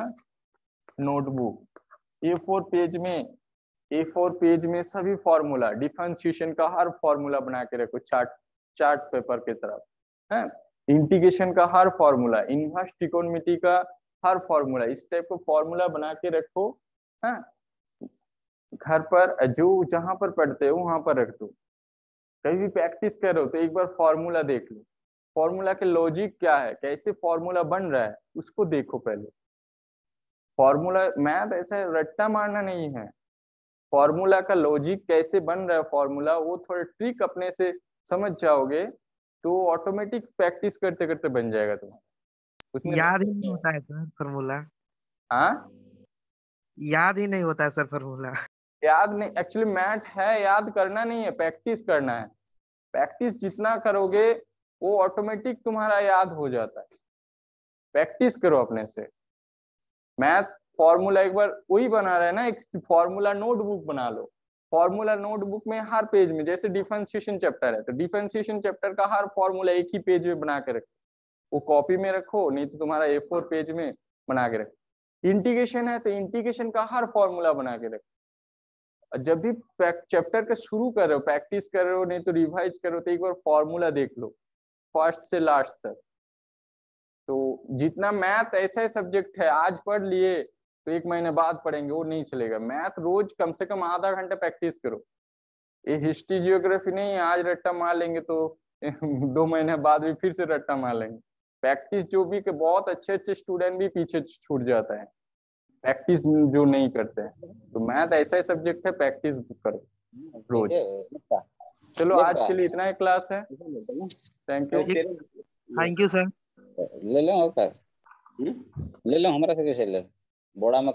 नोटबुक A4 पेज में सभी फॉर्मूला, डिफरेंशिएशन का हर फॉर्मूला बना के रखो, चार्ट पेपर की तरफ है, इंटीग्रेशन का हर फॉर्मूला, इनवर्स ट्रिगोनोमेट्री का हर फॉर्मूला, इस टाइप का फॉर्मूला बना के रखो, है घर पर, जो जहां पर पढ़ते हो वहां पर रख दो, कभी भी प्रैक्टिस करो तो एक बार फॉर्मूला देख लो, फॉर्मूला के लॉजिक क्या है, कैसे फॉर्मूला बन रहा है उसको देखो पहले। फॉर्मूला मैथ ऐसा रट्टा मारना नहीं है, फॉर्मूला का लॉजिक कैसे बन रहा है फॉर्मूला, वो थोड़ा ट्रिक अपने से समझ जाओगे तो ऑटोमेटिक प्रैक्टिस करते करते बन जाएगा तुम्हारा, उसमें याद ही नहीं होता है सर फॉर्मूला, हाँ याद ही नहीं होता है सर फॉर्मूला। याद नहीं, एक्चुअली मैथ है याद करना नहीं है, प्रैक्टिस करना है, प्रैक्टिस जितना करोगे वो ऑटोमेटिक तुम्हारा याद हो जाता है, प्रैक्टिस करो अपने से। मैथ फॉर्मूला एक बार वही बना रहे ना, एक फॉर्मूला नोटबुक बना लो, फॉर्मूला नोटबुक में हर पेज में, जैसे डिफरेंशिएशन चैप्टर है तो डिफरेंशिएशन चैप्टर का हर फॉर्मूला एक ही पेज में बना के रखो, वो कॉपी में रखो, नहीं तो तुम्हारा A4 पेज में बना के रखो। इंटीग्रेशन है तो इंटीग्रेशन का हर फॉर्मूला बना के रखो। जब भी चैप्टर का शुरू कर रहे हो, प्रैक्टिस कर रहे हो, नहीं तो रिवाइज करो, तो एक बार फॉर्मूला देख लो फर्स्ट से लास्ट तक। तो जितना मैथ ऐसा सब्जेक्ट है, आज पढ़ लिए तो एक महीने बाद पढ़ेंगे वो नहीं चलेगा। मैथ रोज कम से कम आधा घंटा प्रैक्टिस करो। ये हिस्ट्री जियोग्राफी नहीं है आज रट्टा मार लेंगे तो 2 महीने बाद भी फिर से रट्टा मार लेंगे। प्रैक्टिस जो भी के बहुत अच्छे स्टूडेंट भी पीछे छूट जाता है, प्रैक्टिस जो नहीं करते हैं। तो मैथ ऐसा सब्जेक्ट है, प्रैक्टिस करो रोज। चलो आज के लिए इतना ही क्लास है। Thank you. Thank you sir. ले लो, ले लो हमारा से कैसे ले, बोड़ा में